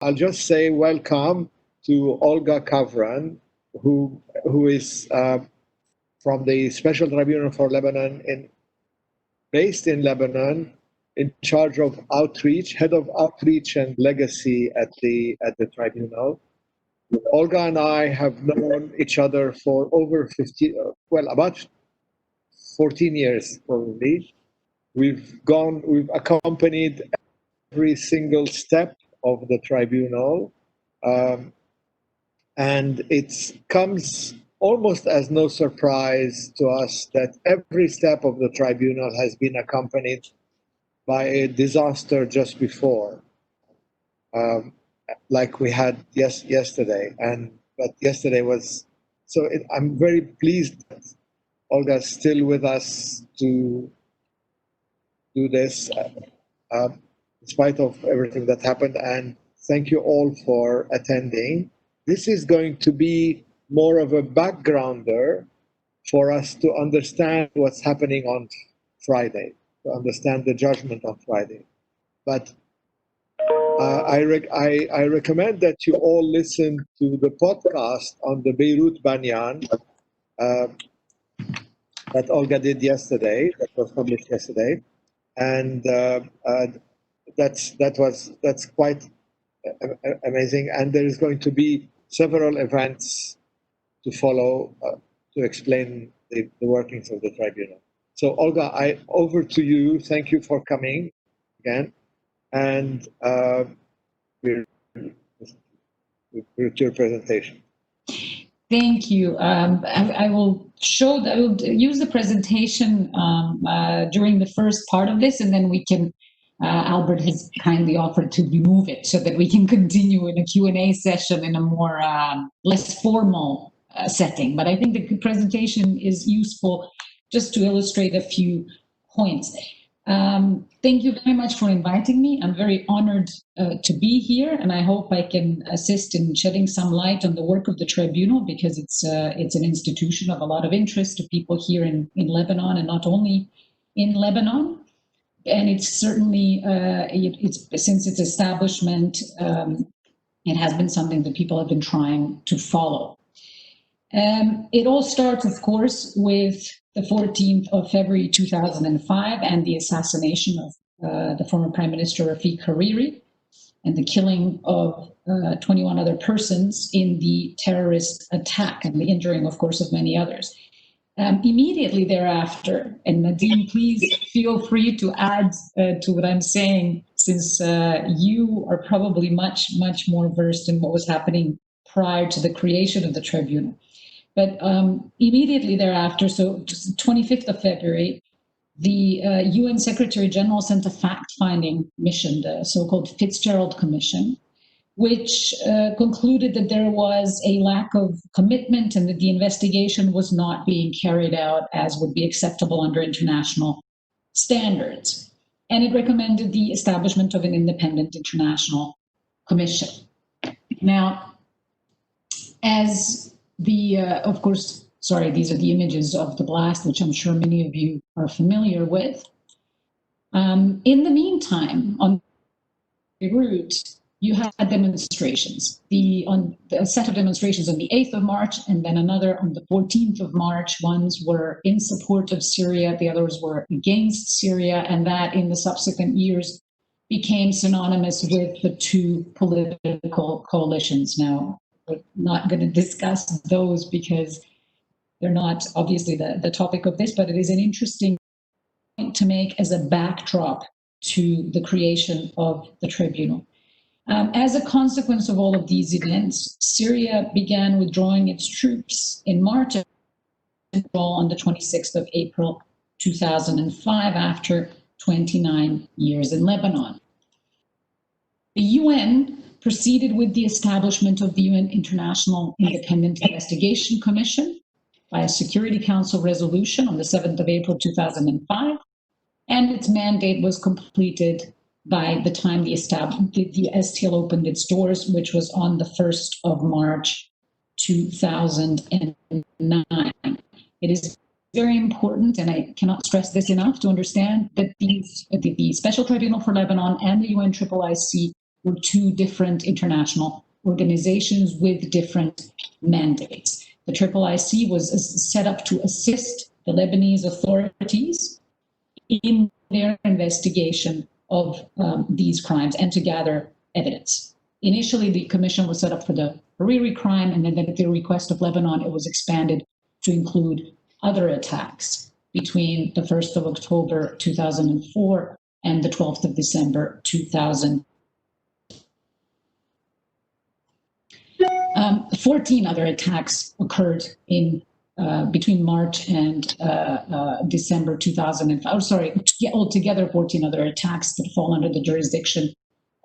I'll just say welcome to Olga Kavran, who is from the Special Tribunal for Lebanon, based in Lebanon, in charge of outreach, head of outreach and legacy at the tribunal. Olga and I have known each other for over 50, about 14 years probably. We've accompanied every single step of the tribunal, and it comes almost as no surprise to us that every step of the tribunal has been accompanied by a disaster just before, like we had yesterday. But yesterday was so. I'm very pleased that Olga's still with us to do this, in spite of everything that happened. And thank you all for attending. This is going to be more of a backgrounder for us to understand what's happening on Friday, to understand the judgment on Friday. But I recommend that you all listen to the podcast on the Beirut Banyan that Olga did yesterday, that was published yesterday, and that's quite amazing. And there is going to be several events to follow to explain the workings of the tribunal. So Olga, over to you. Thank you for coming again, and with your presentation. Thank you. I will use the presentation during the first part of this, and then we can. Albert has kindly offered to remove it so that we can continue in a Q&A session in a more less formal setting. But I think the presentation is useful just to illustrate a few points. Thank you very much for inviting me. I'm very honored to be here, and I hope I can assist in shedding some light on the work of the tribunal, because it's an institution of a lot of interest to people here in Lebanon, and not only in Lebanon. And it's certainly, since its establishment, it has been something that people have been trying to follow. It all starts, of course, with the 14th of February 2005 and the assassination of the former Prime Minister Rafiq Hariri, and the killing of 21 other persons in the terrorist attack, and the injuring, of course, of many others. Immediately thereafter, and Nadim, please feel free to add to what I'm saying, since you are probably much more versed in what was happening prior to the creation of the tribunal. But immediately thereafter, so 25th of February, the UN Secretary General sent a fact-finding mission, the so-called Fitzgerald Commission, which concluded that there was a lack of commitment and that the investigation was not being carried out as would be acceptable under international standards. And it recommended the establishment of an independent international commission. Now, as of course, sorry, these are the images of the blast, which I'm sure many of you are familiar with. In the meantime, on Beirut, you had demonstrations, a set of demonstrations on the 8th of March, and then another on the 14th of March. Ones were in support of Syria, the others were against Syria, and that in the subsequent years became synonymous with the two political coalitions. Now, we're not going to discuss those because they're not obviously the topic of this, but it is an interesting point to make as a backdrop to the creation of the tribunal. As a consequence of all of these events, Syria began withdrawing its troops in March on the 26th of April 2005 after 29 years in Lebanon. The UN proceeded with the establishment of the UN International Independent Investigation Commission by a Security Council resolution on the 7th of April 2005, and its mandate was completed by the time the STL opened its doors, which was on the 1st of March 2009. It is very important, and I cannot stress this enough, to understand that the Special Tribunal for Lebanon and the UNIIC were two different international organizations with different mandates. The IIIC was set up to assist the Lebanese authorities in their investigation of these crimes and to gather evidence. Initially, the commission was set up for the Hariri crime, and then at the request of Lebanon, it was expanded to include other attacks between the 1st of October 2004 and the 12th of December 2000. 14 other attacks occurred in between March and December 2005. Sorry, altogether 14 other attacks that fall under the jurisdiction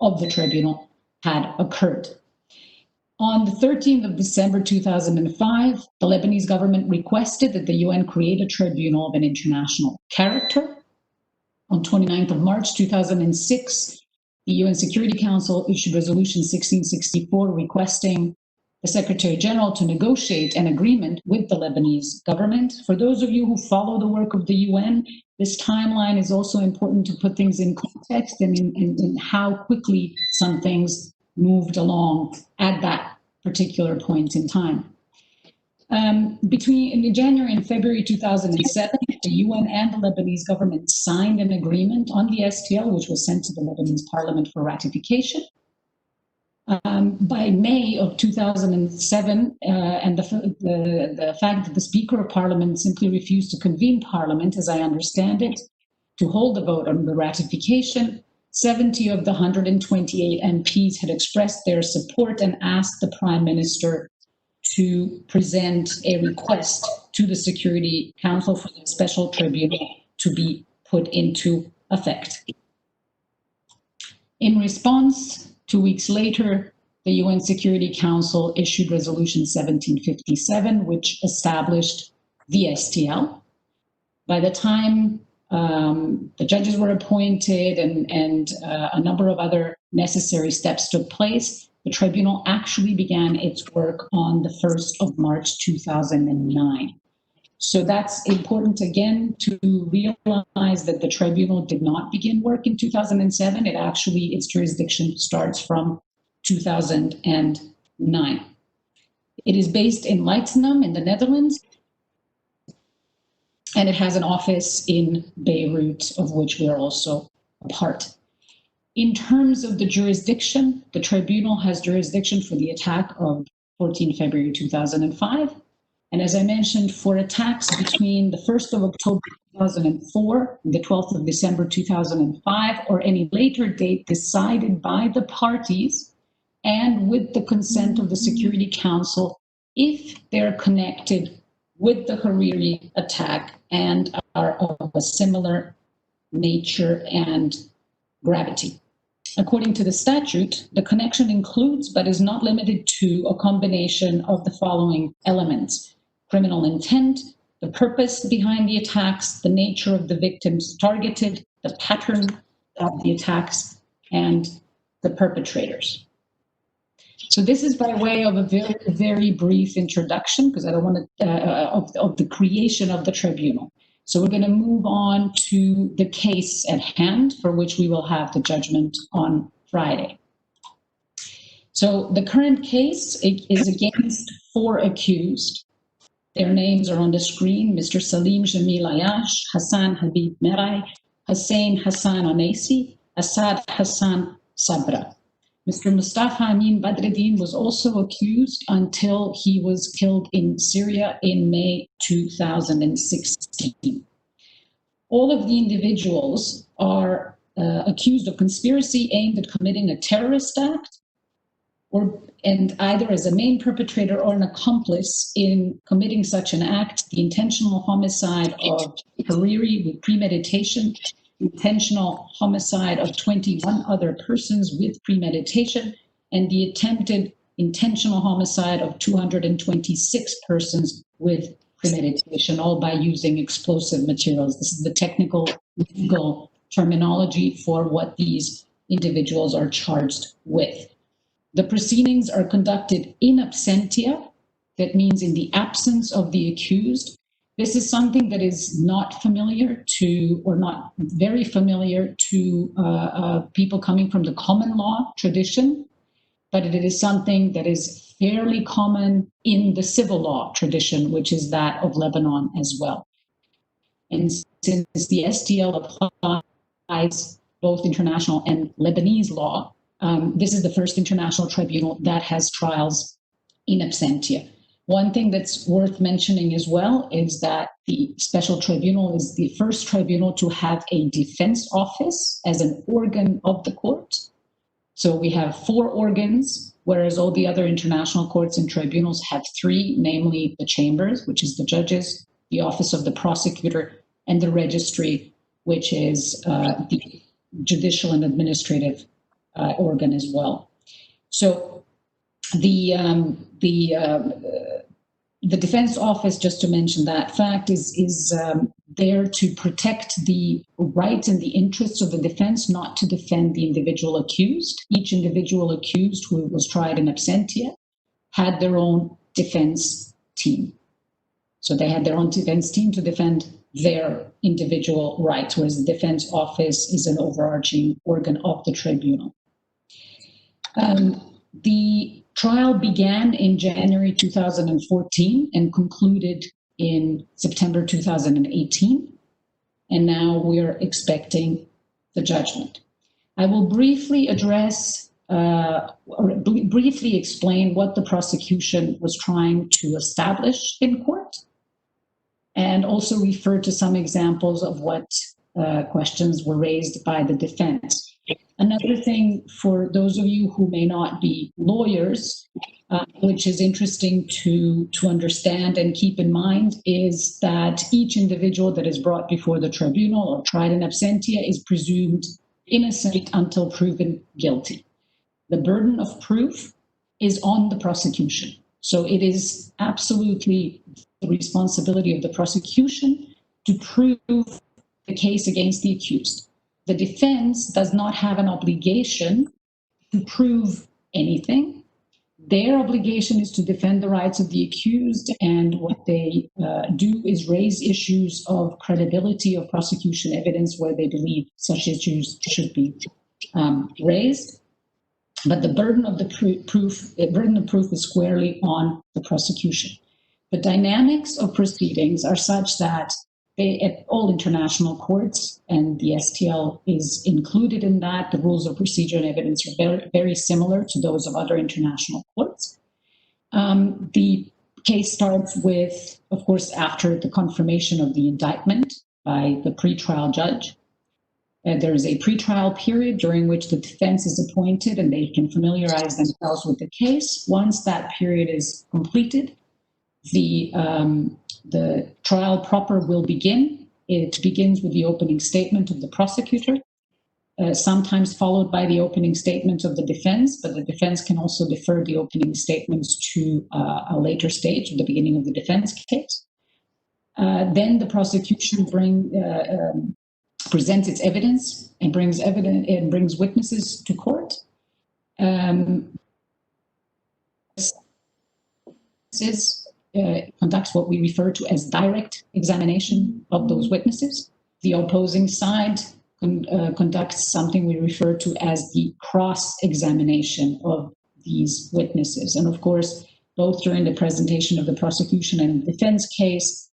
of the tribunal had occurred. On the 13th of December 2005, the Lebanese government requested that the UN create a tribunal of an international character. On 29th of March 2006, the UN Security Council issued Resolution 1664 requesting the Secretary General to negotiate an agreement with the Lebanese government. For those of you who follow the work of the UN, this timeline is also important to put things in context and in how quickly some things moved along at that particular point in time. Between January and February 2007, the UN and the Lebanese government signed an agreement on the STL, which was sent to the Lebanese parliament for ratification. By May of 2007, and the fact that the Speaker of Parliament simply refused to convene Parliament, as I understand it, to hold a vote on the ratification, 70 of the 128 MPs had expressed their support and asked the Prime Minister to present a request to the Security Council for the Special Tribunal to be put into effect. In response, 2 weeks later, the UN Security Council issued Resolution 1757, which established the STL. By the time the judges were appointed and a number of other necessary steps took place, the tribunal actually began its work on the 1st of March 2009. So that's important, again, to realize that the tribunal did not begin work in 2007. It actually, its jurisdiction starts from 2009. It is based in Leiden in the Netherlands, and it has an office in Beirut, of which we are also a part. In terms of the jurisdiction, the tribunal has jurisdiction for the attack of 14 February 2005. And as I mentioned, for attacks between the 1st of October 2004 and the 12th of December 2005, or any later date decided by the parties and with the consent of the Security Council, if they're connected with the Hariri attack and are of a similar nature and gravity. According to the statute, the connection includes, but is not limited to, a combination of the following elements: criminal intent, the purpose behind the attacks, the nature of the victims targeted, the pattern of the attacks, and the perpetrators. So this is by way of a very, very brief introduction, because I don't want to, of the creation of the tribunal. So we're going to move on to the case at hand, for which we will have the judgment on Friday. So the current case is against 4 accused. Their names are on the screen: Mr. Salim Jamil Ayash, Hassan Habib Merai, Hussein Hassan Onesi, Assad Hassan Sabra. Mr. Mustafa Amin Badreddin was also accused until he was killed in Syria in May 2016. All of the individuals are accused of conspiracy aimed at committing a terrorist act, and either as a main perpetrator or an accomplice in committing such an act, the intentional homicide of Hariri with premeditation, intentional homicide of 21 other persons with premeditation, and the attempted intentional homicide of 226 persons with premeditation, all by using explosive materials. This is the technical legal terminology for what these individuals are charged with. The proceedings are conducted in absentia, that means in the absence of the accused, This is something that is not familiar to, or not very familiar to people coming from the common law tradition, but it is something that is fairly common in the civil law tradition, which is that of Lebanon as well. And since the STL applies both international and Lebanese law, this is the first international tribunal that has trials in absentia. One thing that's worth mentioning as well is that the Special Tribunal is the first tribunal to have a defense office as an organ of the court. So we have 4 organs, whereas all the other international courts and tribunals have 3, namely the chambers, which is the judges, the office of the prosecutor, and the registry, which is the judicial and administrative organ as well. So the defense office, just to mention that fact, is there to protect the rights and the interests of the defense, not to defend the individual accused. Each individual accused who was tried in absentia had their own defense team. So they had their own defense team to defend their individual rights, whereas the defense office is an overarching organ of the tribunal. The trial began in January 2014 and concluded in September 2018. And now we're expecting the judgment. I will briefly address or briefly explain what the prosecution was trying to establish in court, and also refer to some examples of what questions were raised by the defense. Another thing for those of you who may not be lawyers, which is interesting to understand and keep in mind, is that each individual that is brought before the tribunal or tried in absentia is presumed innocent until proven guilty. The burden of proof is on the prosecution. So it is absolutely the responsibility of the prosecution to prove the case against the accused. The defense does not have an obligation to prove anything. Their obligation is to defend the rights of the accused, and what they do is raise issues of credibility of prosecution evidence where they believe such issues should be raised. But the burden of proof is squarely on the prosecution. The dynamics of proceedings are such that at all international courts, and the STL is included in that, the rules of procedure and evidence are very, very similar to those of other international courts. The case starts with, of course, after the confirmation of the indictment by the pretrial judge. There is a pretrial period during which the defense is appointed and they can familiarize themselves with the case. Once that period is completed, the trial proper will begin. It begins with the opening statement of the prosecutor, sometimes followed by the opening statement of the defense, but the defense can also defer the opening statements to a later stage, the beginning of the defense case. Then the prosecution presents its evidence and brings witnesses to court. Conducts what we refer to as direct examination of those witnesses. The opposing side conducts something we refer to as the cross-examination of these witnesses. And of course, both during the presentation of the prosecution and defense case,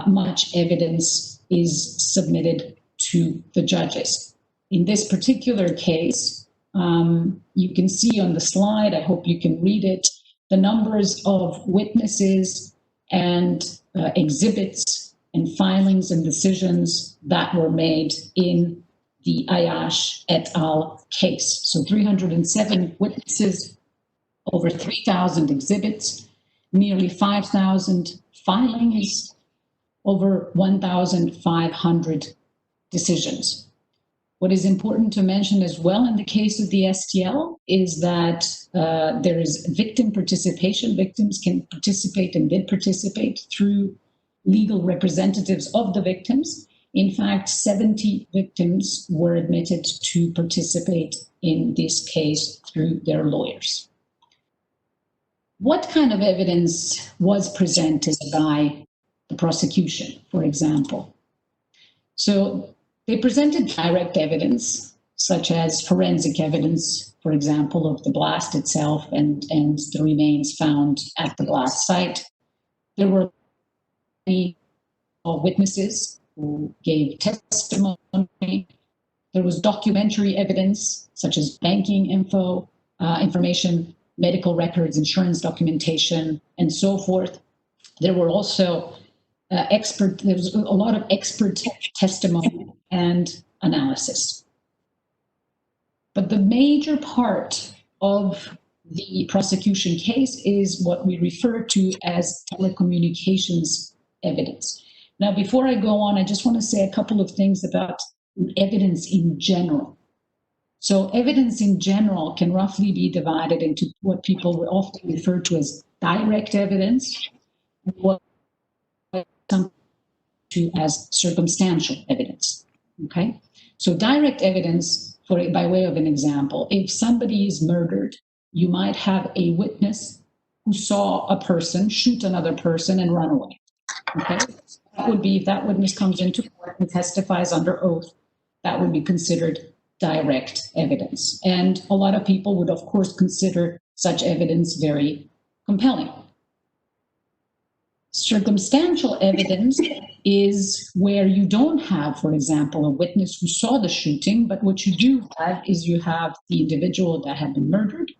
much evidence is submitted to the judges. In this particular case, you can see on the slide, I hope you can read it, the numbers of witnesses and exhibits and filings and decisions that were made in the Ayash et al. Case. So 307 witnesses, over 3,000 exhibits, nearly 5,000 filings, over 1,500 decisions. What is important to mention as well in the case of the STL is that there is victim participation. Victims can participate and did participate through legal representatives of the victims. In fact, 70 victims were admitted to participate in this case through their lawyers. What kind of evidence was presented by the prosecution, for example. So they presented direct evidence, such as forensic evidence, for example, of the blast itself and the remains found at the blast site. There were many witnesses who gave testimony. There was documentary evidence, such as banking information, medical records, insurance documentation, and so forth. There were also there was a lot of expert testimony and analysis. But the major part of the prosecution case is what we refer to as telecommunications evidence. Now, before I go on, I just want to say a couple of things about evidence in general. So evidence in general can roughly be divided into what people will often refer to as direct evidence, and what some to as circumstantial evidence. Okay, so direct evidence, by way of an example, if somebody is murdered, you might have a witness who saw a person shoot another person and run away. Okay, that would be, if that witness comes into court and testifies under oath, that would be considered direct evidence. And a lot of people would, of course, consider such evidence very compelling. Circumstantial evidence is where you don't have, for example, a witness who saw the shooting, but what you do have is you have the individual that had been murdered,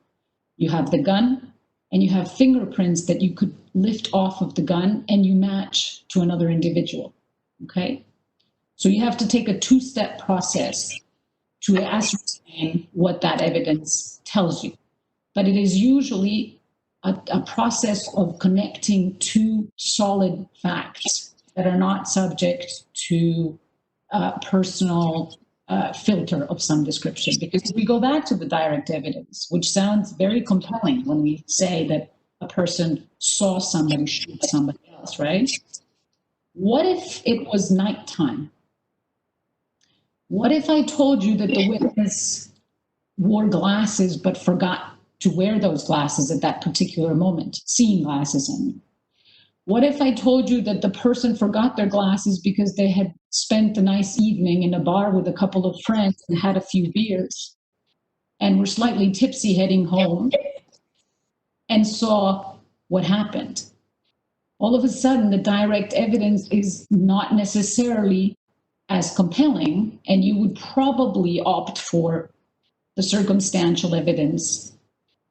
you have the gun, and you have fingerprints that you could lift off of the gun and you match to another individual, okay? So you have to take a two-step process to ascertain what that evidence tells you. But it is usually a process of connecting two solid facts that are not subject to personal filter of some description. Because if we go back to the direct evidence, which sounds very compelling when we say that a person saw somebody shoot somebody else, right? What if it was nighttime? What if I told you that the witness wore glasses but forgot to wear those glasses at that particular moment, seeing glasses in? What if I told you that the person forgot their glasses because they had spent a nice evening in a bar with a couple of friends and had a few beers and were slightly tipsy heading home and saw what happened? All of a sudden, the direct evidence is not necessarily as compelling, and you would probably opt for the circumstantial evidence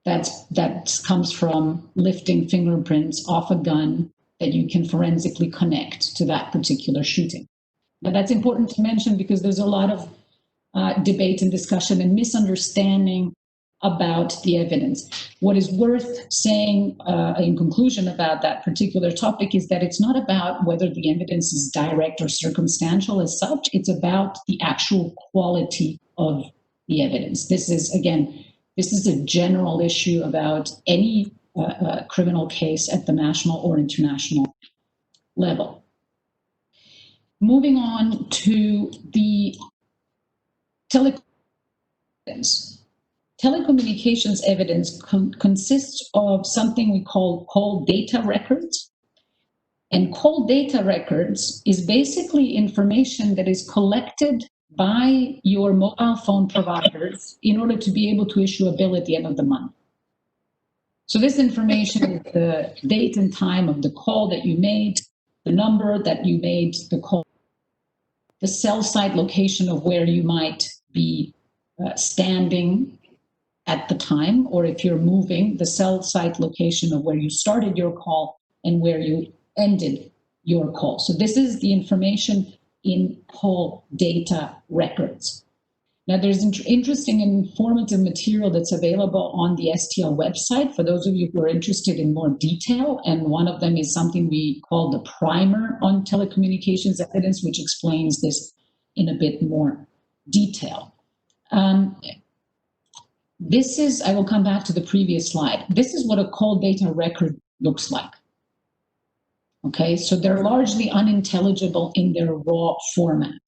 that comes from lifting fingerprints off a gun that you can forensically connect to that particular shooting. Now, that's important to mention because there's a lot of debate and discussion and misunderstanding about the evidence. What is worth saying in conclusion about that particular topic is that it's not about whether the evidence is direct or circumstantial as such. It's about the actual quality of the evidence. This is a general issue about any criminal case at the national or international level. Moving on to the telecommunications evidence consists of something we call data records. And call data records is basically information that is collected by your mobile phone providers in order to be able to issue a bill at the end of the month. So this information is the date and time of the call that you made, the number that you made the call, the cell site location of where you might be standing at the time, or if you're moving, the cell site location of where you started your call and where you ended your call. So this is the information in call data records. Now, there's interesting and informative material that's available on the STL website for those of you who are interested in more detail. And one of them is something we call the primer on telecommunications evidence, which explains this in a bit more detail. I will come back to the previous slide. This is what a call data record looks like. Okay, so they're largely unintelligible in their raw format.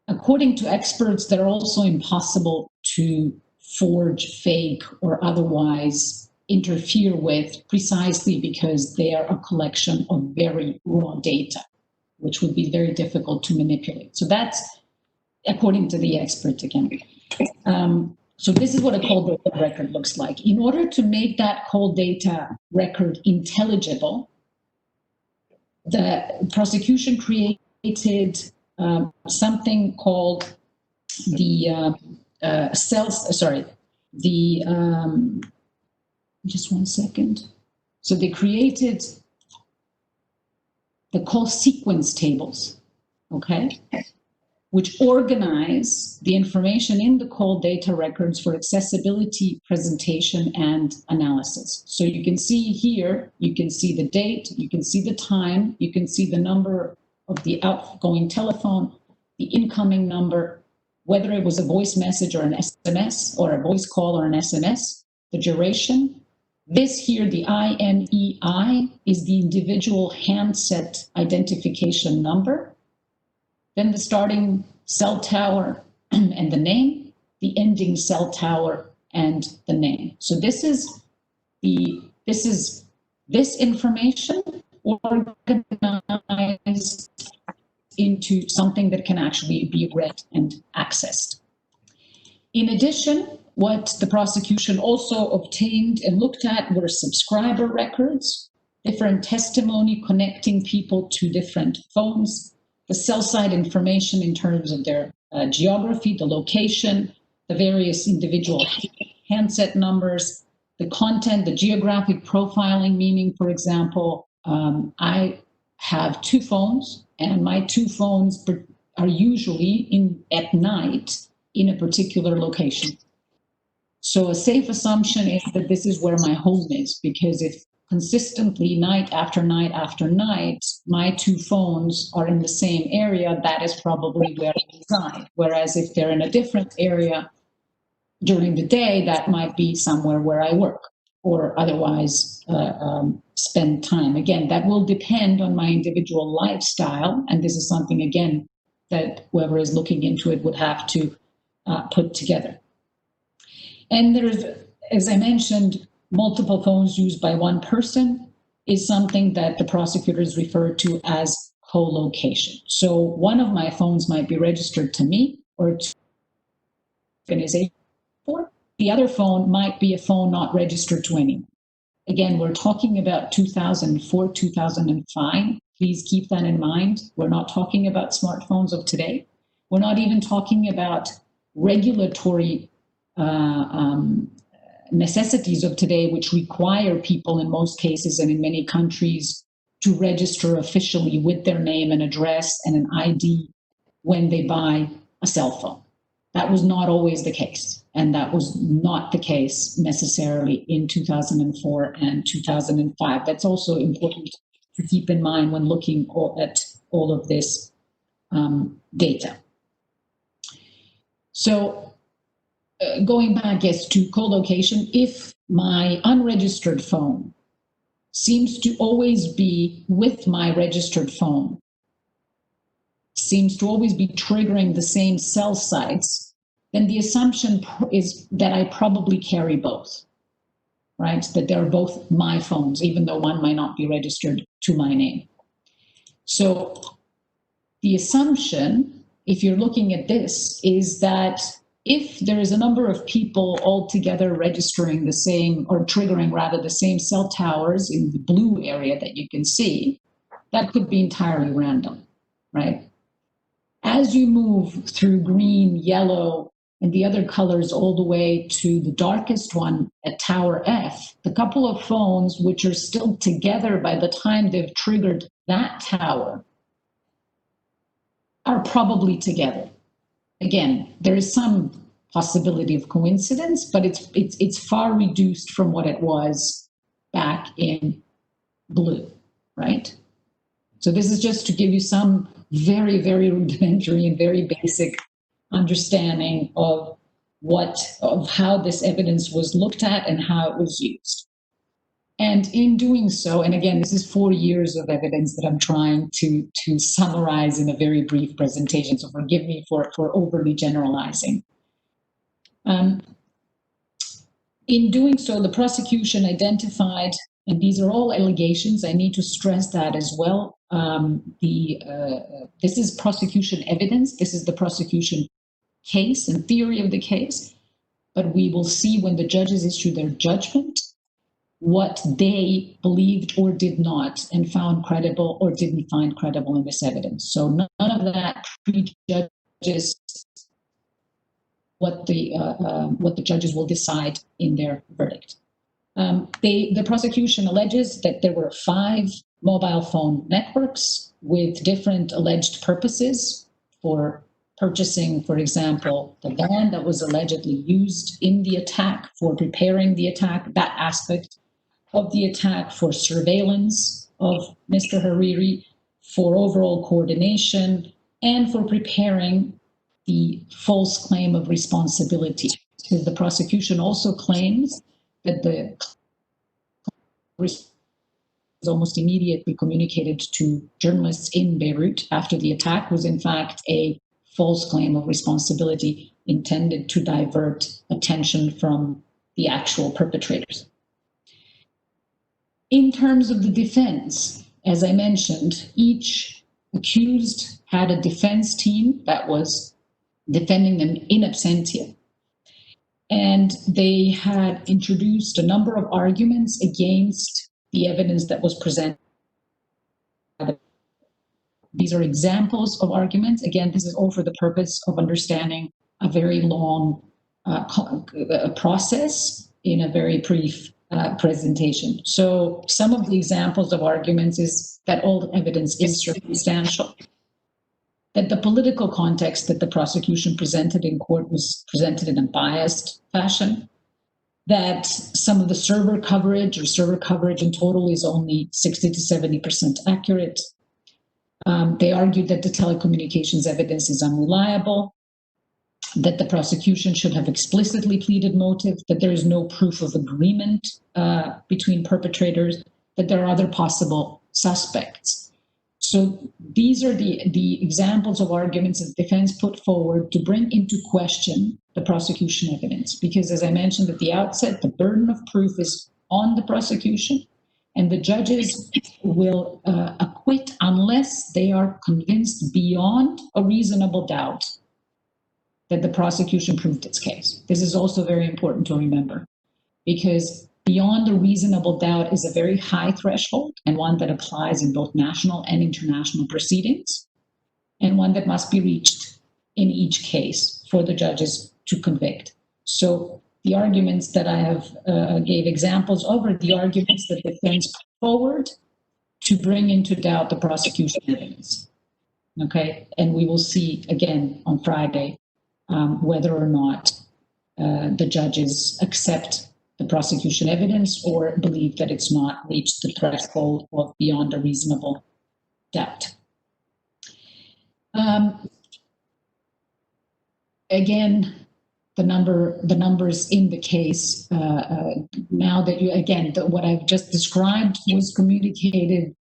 According to experts, they're also impossible to forge, fake, or otherwise interfere with precisely because they are a collection of very raw data, which would be very difficult to manipulate. So that's according to the expert again. So this is what a cold data record looks like. In order to make that cold data record intelligible, the prosecution created something called the just one second. So they created the call sequence tables, okay, which organize the information in the call data records for accessibility, presentation, and analysis. So you can see here, you can see the date, you can see the time, you can see the number of the outgoing telephone, the incoming number, whether it was a voice message or an SMS or a voice call or an SMS, the duration. This here, the INEI, is the individual handset identification number. Then the starting cell tower and the name, the ending cell tower and the name. So this is this information organized into something that can actually be read and accessed. In addition, what the prosecution also obtained and looked at were subscriber records, different testimony connecting people to different phones, the cell site information in terms of their geography, the location, the various individual handset numbers, the content, the geographic profiling, meaning, for example, I have 2 phones, and my 2 phones are usually at night in a particular location. So a safe assumption is that this is where my home is, because if consistently night after night after night, my 2 phones are in the same area, that is probably where I reside. Whereas if they're in a different area during the day, that might be somewhere where I work or otherwise spend time. Again, that will depend on my individual lifestyle. And this is something, again, that whoever is looking into it would have to put together. And there's, as I mentioned, multiple phones used by one person is something that the prosecutors refer to as co-location. So one of my phones might be registered to me or to organization. The other phone might be a phone not registered to anyone. Again, we're talking about 2004, 2005. Please keep that in mind. We're not talking about smartphones of today. We're not even talking about regulatory necessities of today, which require people in most cases and in many countries to register officially with their name and address and an ID when they buy a cell phone. That was not always the case. And that was not the case necessarily in 2004 and 2005. That's also important to keep in mind when looking at all of this data. So going back, yes, to co-location, if my unregistered phone seems to always be with my registered phone, seems to always be triggering the same cell sites, then the assumption is that I probably carry both, right? That they're both my phones, even though one might not be registered to my name. So the assumption, if you're looking at this, is that if there is a number of people all together registering the same or triggering rather the same cell towers in the blue area that you can see, that could be entirely random, right? As you move through green, yellow, and the other colors all the way to the darkest one at Tower F, the couple of phones which are still together by the time they've triggered that tower are probably together. Again, there is some possibility of coincidence, but it's far reduced from what it was back in blue, right? So this is just to give you some very, very rudimentary and very basic understanding of how this evidence was looked at and how it was used. And in doing so, and again, this is 4 years of evidence that I'm trying to summarize in a very brief presentation, so forgive me for overly generalizing. In doing so, the prosecution identified, and these are all allegations, I need to stress that as well. This is prosecution evidence, this is the prosecution case and theory of the case, but we will see when the judges issue their judgment what they believed or did not and found credible or didn't find credible in this evidence. So none of that prejudges what the judges will decide in their verdict. The prosecution alleges that there were 5 mobile phone networks with different alleged purposes for purchasing, for example, the van that was allegedly used in the attack, for preparing the attack, that aspect of the attack, for surveillance of Mr. Hariri, for overall coordination, and for preparing the false claim of responsibility. Because the prosecution also claims that the was almost immediately communicated to journalists in Beirut after the attack was in fact a false claim of responsibility intended to divert attention from the actual perpetrators. In terms of the defense, as I mentioned, each accused had a defense team that was defending them in absentia. And they had introduced a number of arguments against the evidence that was presented. These are examples of arguments. Again, this is all for the purpose of understanding a very long process in a very brief presentation. So some of the examples of arguments is that all the evidence is circumstantial, that the political context that the prosecution presented in court was presented in a biased fashion, that some of the server coverage in total is only 60 to 70% accurate. They argued that the telecommunications evidence is unreliable, that the prosecution should have explicitly pleaded motive, that there is no proof of agreement between perpetrators, that there are other possible suspects. So these are the examples of arguments that the defense put forward to bring into question the prosecution evidence. Because as I mentioned at the outset, the burden of proof is on the prosecution, and the judges will acquit unless they are convinced beyond a reasonable doubt that the prosecution proved its case. This is also very important to remember, because beyond a reasonable doubt is a very high threshold, and one that applies in both national and international proceedings, and one that must be reached in each case for the judges to convict. So the arguments that I have gave examples of are the arguments that the defense put forward to bring into doubt the prosecution evidence. Okay, and we will see again on Friday whether or not the judges accept the prosecution evidence or believe that it's not reached the threshold of beyond a reasonable doubt. Again, the numbers in the case, now that you, again, what I've just described was communicated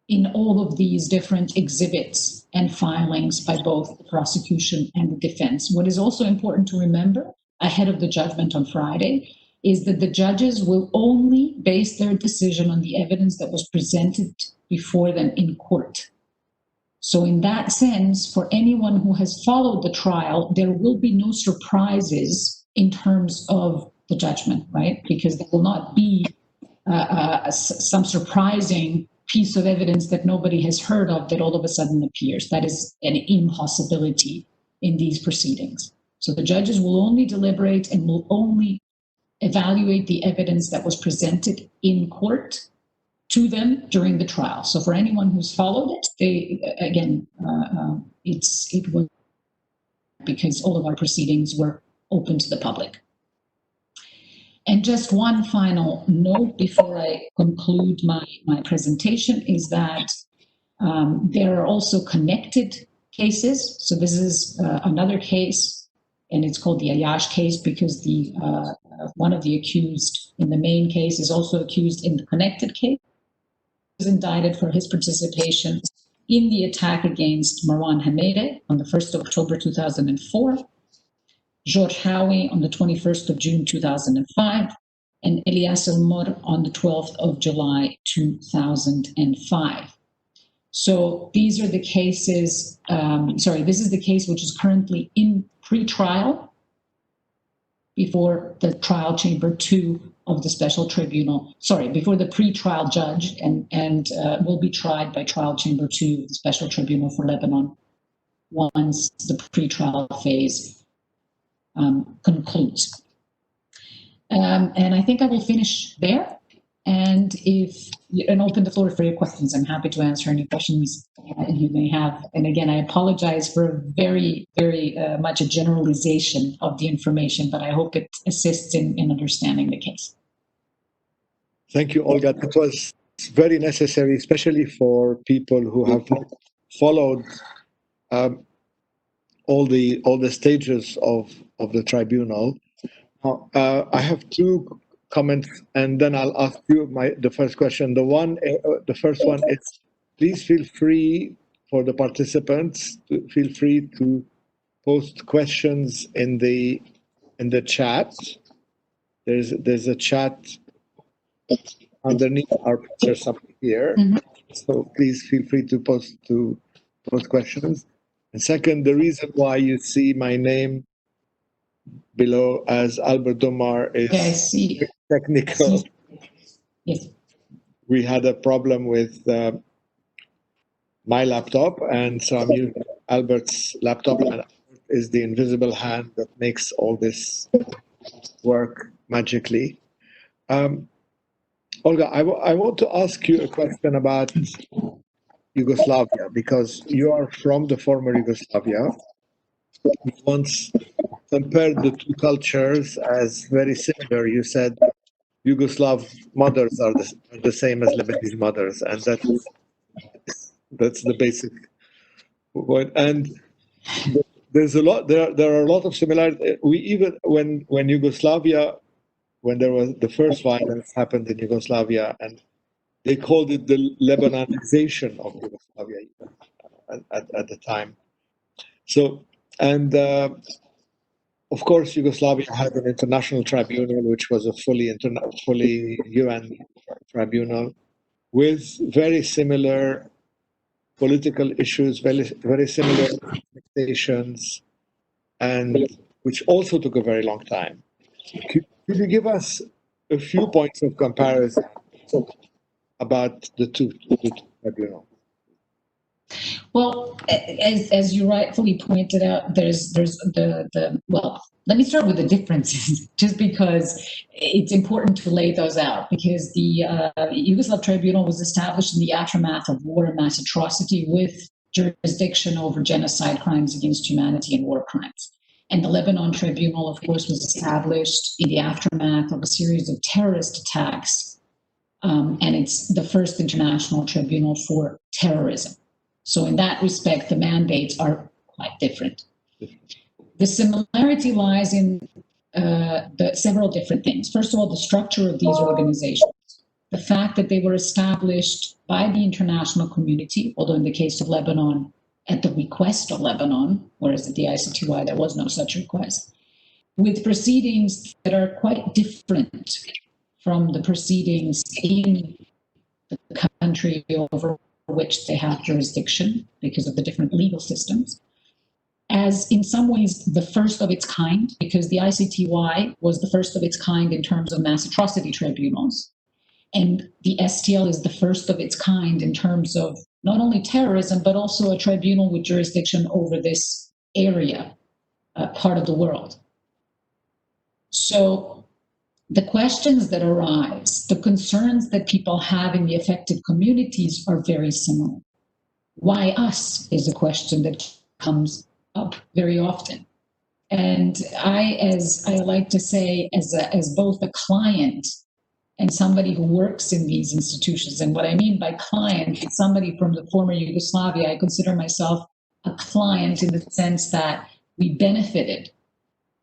in all of these different exhibits and filings by both the prosecution and the defense. What is also important to remember ahead of the judgment on Friday is that the judges will only base their decision on the evidence that was presented before them in court. So in that sense, for anyone who has followed the trial, there will be no surprises in terms of the judgment, right? Because there will not be some surprising piece of evidence that nobody has heard of that all of a sudden appears. That is an impossibility in these proceedings. So the judges will only deliberate and will only evaluate the evidence that was presented in court to them during the trial. So for anyone who's followed it, it was because all of our proceedings were open to the public. And just one final note before I conclude my presentation is that there are also connected cases. So this is another case, and it's called the Ayash case because the one of the accused in the main case is also accused in the connected case. He was indicted for his participation in the attack against Marwan Hamede on the 1st of October 2004. George Howie on the 21st of June 2005, and Elias Elmor on the 12th of July 2005. So these are the cases, this is the case which is currently in pre-trial before the trial chamber 2 of the Special Tribunal, before the pre-trial judge, and will be tried by trial chamber 2 of the Special Tribunal for Lebanon once the pre-trial phase concludes. And I think I will finish there, and open the floor for your questions. I'm happy to answer any questions you may have. And again, I apologize for very, very much a generalization of the information, but I hope it assists in understanding the case. Thank you, Olga. That was very necessary, especially for people who have followed all the stages of the tribunal. Now, I have two comments, and then I'll ask you the first question. The first one is, please feel free for the participants to feel free to post questions in the chat. There's a chat underneath our picture something here. Mm-hmm. So please feel free to post questions. And second, the reason why you see my name below as Albert Domar is technical. Yes. We had a problem with my laptop, and so I'm using Albert's laptop, and Albert is the invisible hand that makes all this work magically. Olga, I want to ask you a question about Yugoslavia, because you are from the former Yugoslavia. You once compared the two cultures as very similar. You said Yugoslav mothers are the same as Lebanese mothers, and that's the basic point. And there's a lot. There are a lot of similarities. We even when Yugoslavia, when there was the first violence happened in Yugoslavia, and they called it the Lebanonization of Yugoslavia at the time. So, and of course, Yugoslavia had an international tribunal, which was a fully UN tribunal, with very similar political issues, very similar expectations, and which also took a very long time. Could you give us a few points of comparison about the two tribunals? Well, as you rightfully pointed out, there's well, let me start with the differences, just because it's important to lay those out, because the Yugoslav Tribunal was established in the aftermath of war and mass atrocity with jurisdiction over genocide, crimes against humanity, and war crimes. And the Lebanon Tribunal, of course, was established in the aftermath of a series of terrorist attacks, and it's the first international tribunal for terrorism. So in that respect, the mandates are quite different. The similarity lies in the several different things. First of all, the structure of these organizations, the fact that they were established by the international community, although in the case of Lebanon, at the request of Lebanon, whereas at the ICTY, there was no such request, with proceedings that are quite different from the proceedings in the country over which they have jurisdiction because of the different legal systems, as in some ways the first of its kind, because the ICTY was the first of its kind in terms of mass atrocity tribunals, and the STL is the first of its kind in terms of not only terrorism, but also a tribunal with jurisdiction over this area, part of the world. So the questions that arise, the concerns that people have in the affected communities are very similar. Why us is a question that comes up very often. And as I like to say, as both a client and somebody who works in these institutions, and what I mean by client is somebody from the former Yugoslavia, I consider myself a client in the sense that we benefited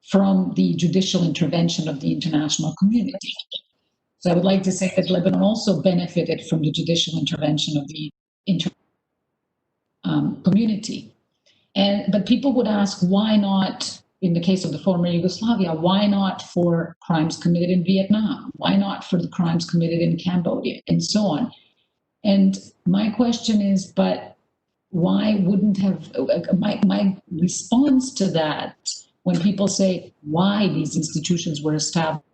from the judicial intervention of the international community. So I would like to say that Lebanon also benefited from the judicial intervention of the community. But people would ask, why not in the case of the former Yugoslavia, why not for crimes committed in Vietnam? Why not for the crimes committed in Cambodia, and so on? And my question is, but why wouldn't have, my response to that, when people say why these institutions were established,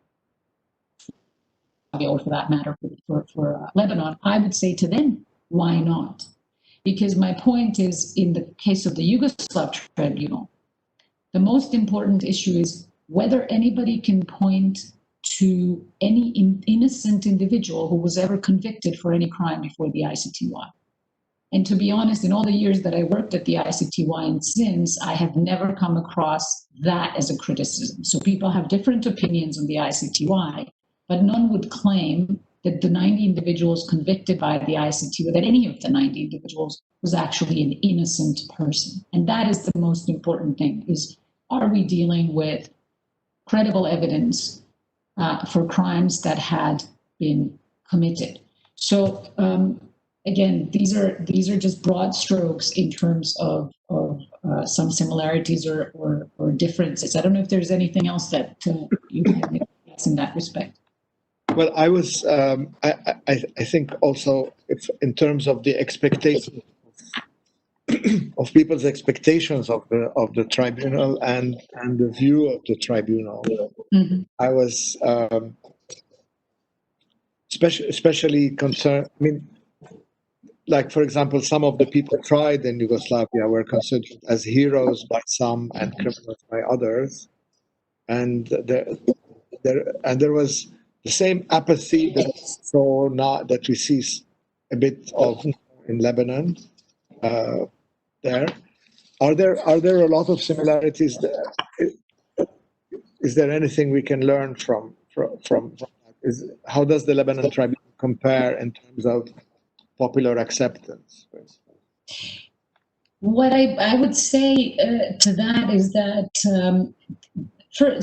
or for that matter, for Lebanon, I would say to them, why not? Because my point is, in the case of the Yugoslav Tribunal, the most important issue is whether anybody can point to any innocent individual who was ever convicted for any crime before the ICTY. And to be honest, in all the years that I worked at the ICTY and since, I have never come across that as a criticism. So people have different opinions on the ICTY, but none would claim that the 90 individuals convicted by the ICTY, that any of the 90 individuals was actually an innocent person. And that is the most important thing, is are we dealing with credible evidence for crimes that had been committed? So again, these are just broad strokes in terms of some similarities or differences. I don't know if there's anything else that you can guess in that respect. Well, I was, I think also, if in terms of the expectation of people's expectations of the tribunal and the view of the tribunal, I was especially concerned. I mean, like, for example, some of the people tried in Yugoslavia were considered as heroes by some and criminals by others, and there was the same apathy that we see a bit of in Lebanon. There are a lot of similarities there. Is there anything we can learn from that? How does the Lebanon tribunal compare in terms of popular acceptance? What I would say to that is that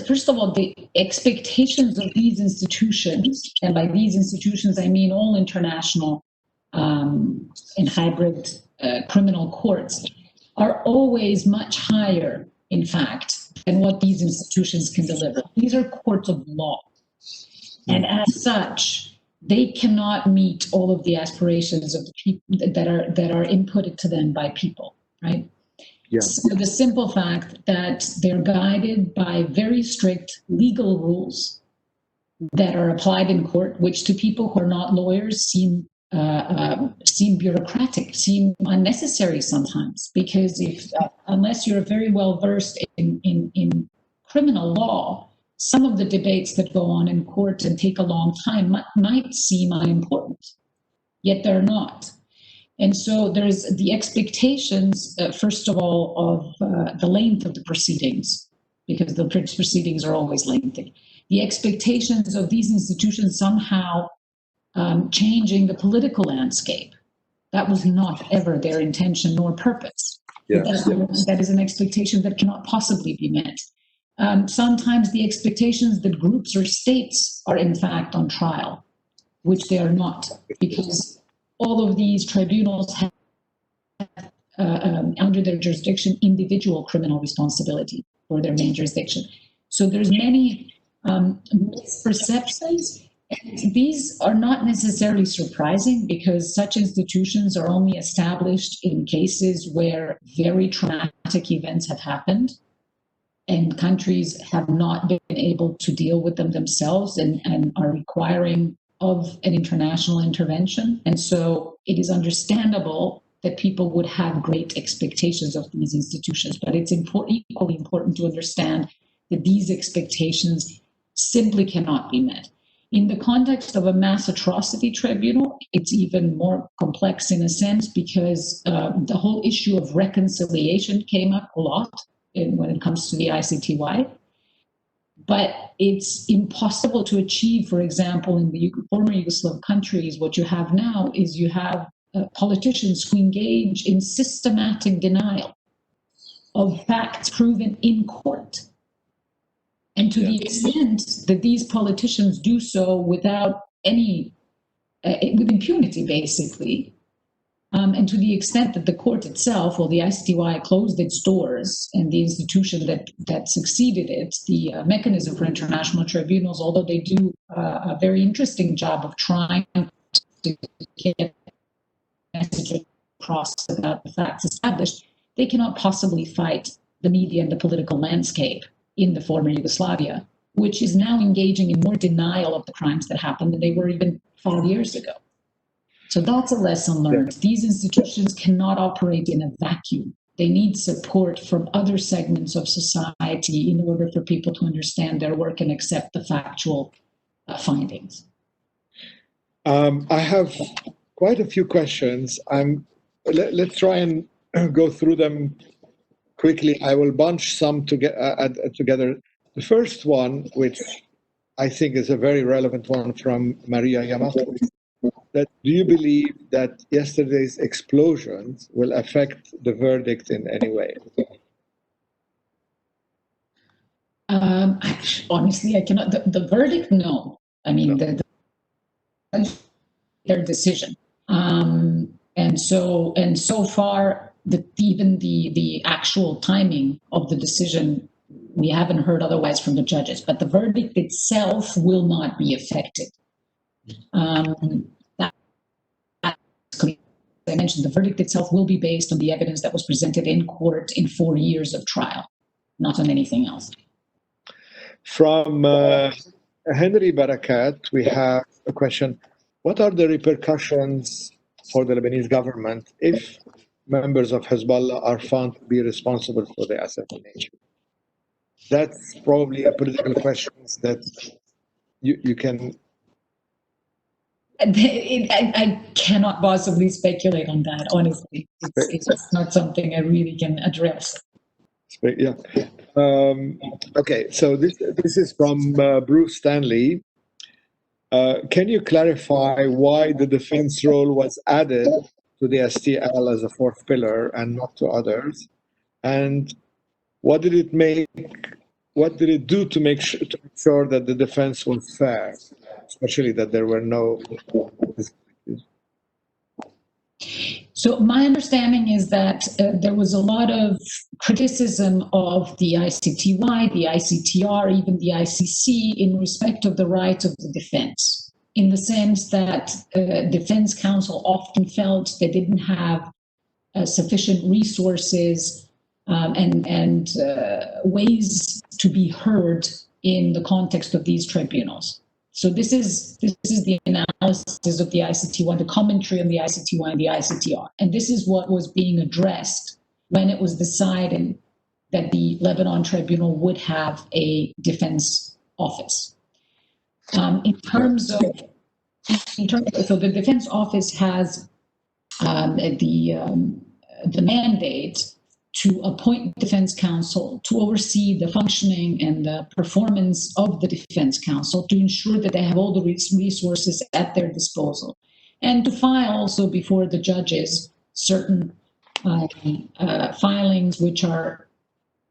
first of all, the expectations of these institutions, and by these institutions I mean all international and hybrid criminal courts, are always much higher, in fact, than what these institutions can deliver. These are courts of law, and as such, they cannot meet all of the aspirations of the people that are inputted to them by people, right? Yeah. So the simple fact that they're guided by very strict legal rules that are applied in court, which to people who are not lawyers seem bureaucratic, seem unnecessary sometimes, because unless you're very well versed in criminal law, some of the debates that go on in court and take a long time might seem unimportant, yet they're not. And so there's the expectations, first of all, of the length of the proceedings, because the proceedings are always lengthy. The expectations of these institutions somehow changing the political landscape. That was not ever their intention nor purpose. Yes. That is an expectation that cannot possibly be met. Sometimes the expectations that groups or states are in fact on trial, which they are not, because all of these tribunals have under their jurisdiction individual criminal responsibility for their main jurisdiction. So there's many misperceptions. And these are not necessarily surprising, because such institutions are only established in cases where very traumatic events have happened and countries have not been able to deal with them themselves and are requiring of an international intervention. And so it is understandable that people would have great expectations of these institutions, but it's equally important to understand that these expectations simply cannot be met. In the context of a mass atrocity tribunal, it's even more complex in a sense, because the whole issue of reconciliation came up a lot when it comes to the ICTY. But it's impossible to achieve, for example, in the former Yugoslav countries. What you have now is you have politicians who engage in systematic denial of facts proven in court. And to the extent that these politicians do so without any, with impunity, basically, And to the extent that the court itself, or the ICTY, closed its doors, and the institution that succeeded it, the mechanism for international tribunals, although they do a very interesting job of trying to get message across about the facts established, they cannot possibly fight the media and the political landscape in the former Yugoslavia, which is now engaging in more denial of the crimes that happened than they were even 5 years ago. So that's a lesson learned. These institutions cannot operate in a vacuum. They need support from other segments of society in order for people to understand their work and accept the factual findings. I have quite a few questions. Let's try and go through them quickly. I will bunch some together. The first one, which I think is a very relevant one from Maria Yamato, that do you believe that yesterday's explosions will affect the verdict in any way? Honestly, I cannot. The verdict, no. I mean, no. Their decision, and so far, even the actual timing of the decision, we haven't heard otherwise from the judges. But the verdict itself will not be affected. As I mentioned, the verdict itself will be based on the evidence that was presented in court in 4 years of trial, not on anything else. From Henry Barakat, we have a question. What are the repercussions for the Lebanese government if members of Hezbollah are found to be responsible for the assassination? That's probably a political question that you can... I cannot possibly speculate on that, honestly. It's not something I really can address. Yeah. Okay, so this is from Bruce Stanley. Can you clarify why the defense role was added to the STL as a fourth pillar and not to others? And what did it do to make sure that the defense was fair, especially that there were no... So my understanding is that there was a lot of criticism of the ICTY, the ICTR, even the ICC in respect of the rights of the defense, in the sense that defense counsel often felt they didn't have sufficient resources and ways to be heard in the context of these tribunals. So this is the analysis of the ICTY, the commentary on the ICTY and the ICTR. And this is what was being addressed when it was decided that the Lebanon Tribunal would have a defense office. So the defense office has the mandate to appoint defense counsel to oversee the functioning and the performance of the defense counsel to ensure that they have all the resources at their disposal, and to file also before the judges certain filings which are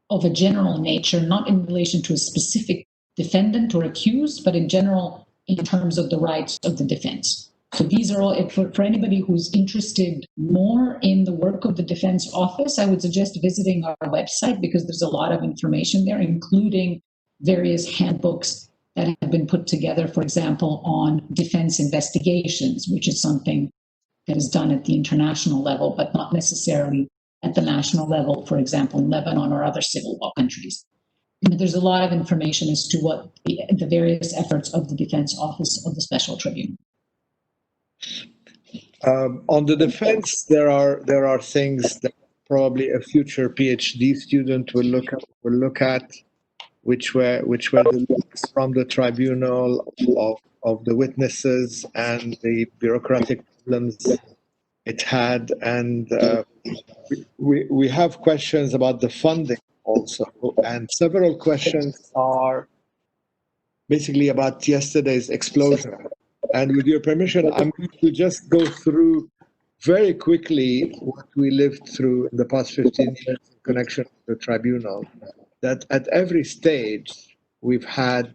of a general nature, not in relation to a specific defendant or accused, but in general in terms of the rights of the defense. So these are all, for anybody who's interested more in the work of the defense office, I would suggest visiting our website because there's a lot of information there, including various handbooks that have been put together, for example, on defense investigations, which is something that is done at the international level, but not necessarily at the national level, for example, in Lebanon or other civil law countries. And there's a lot of information as to what the various efforts of the defense office of the Special Tribunal. On the defense, there are things that probably a future PhD student will look at, which were the links from the tribunal of the witnesses and the bureaucratic problems it had, and we have questions about the funding also, and several questions are basically about yesterday's explosion. And with your permission, I'm going to just go through very quickly what we lived through in the past 15 years in connection with the tribunal. That at every stage, we've had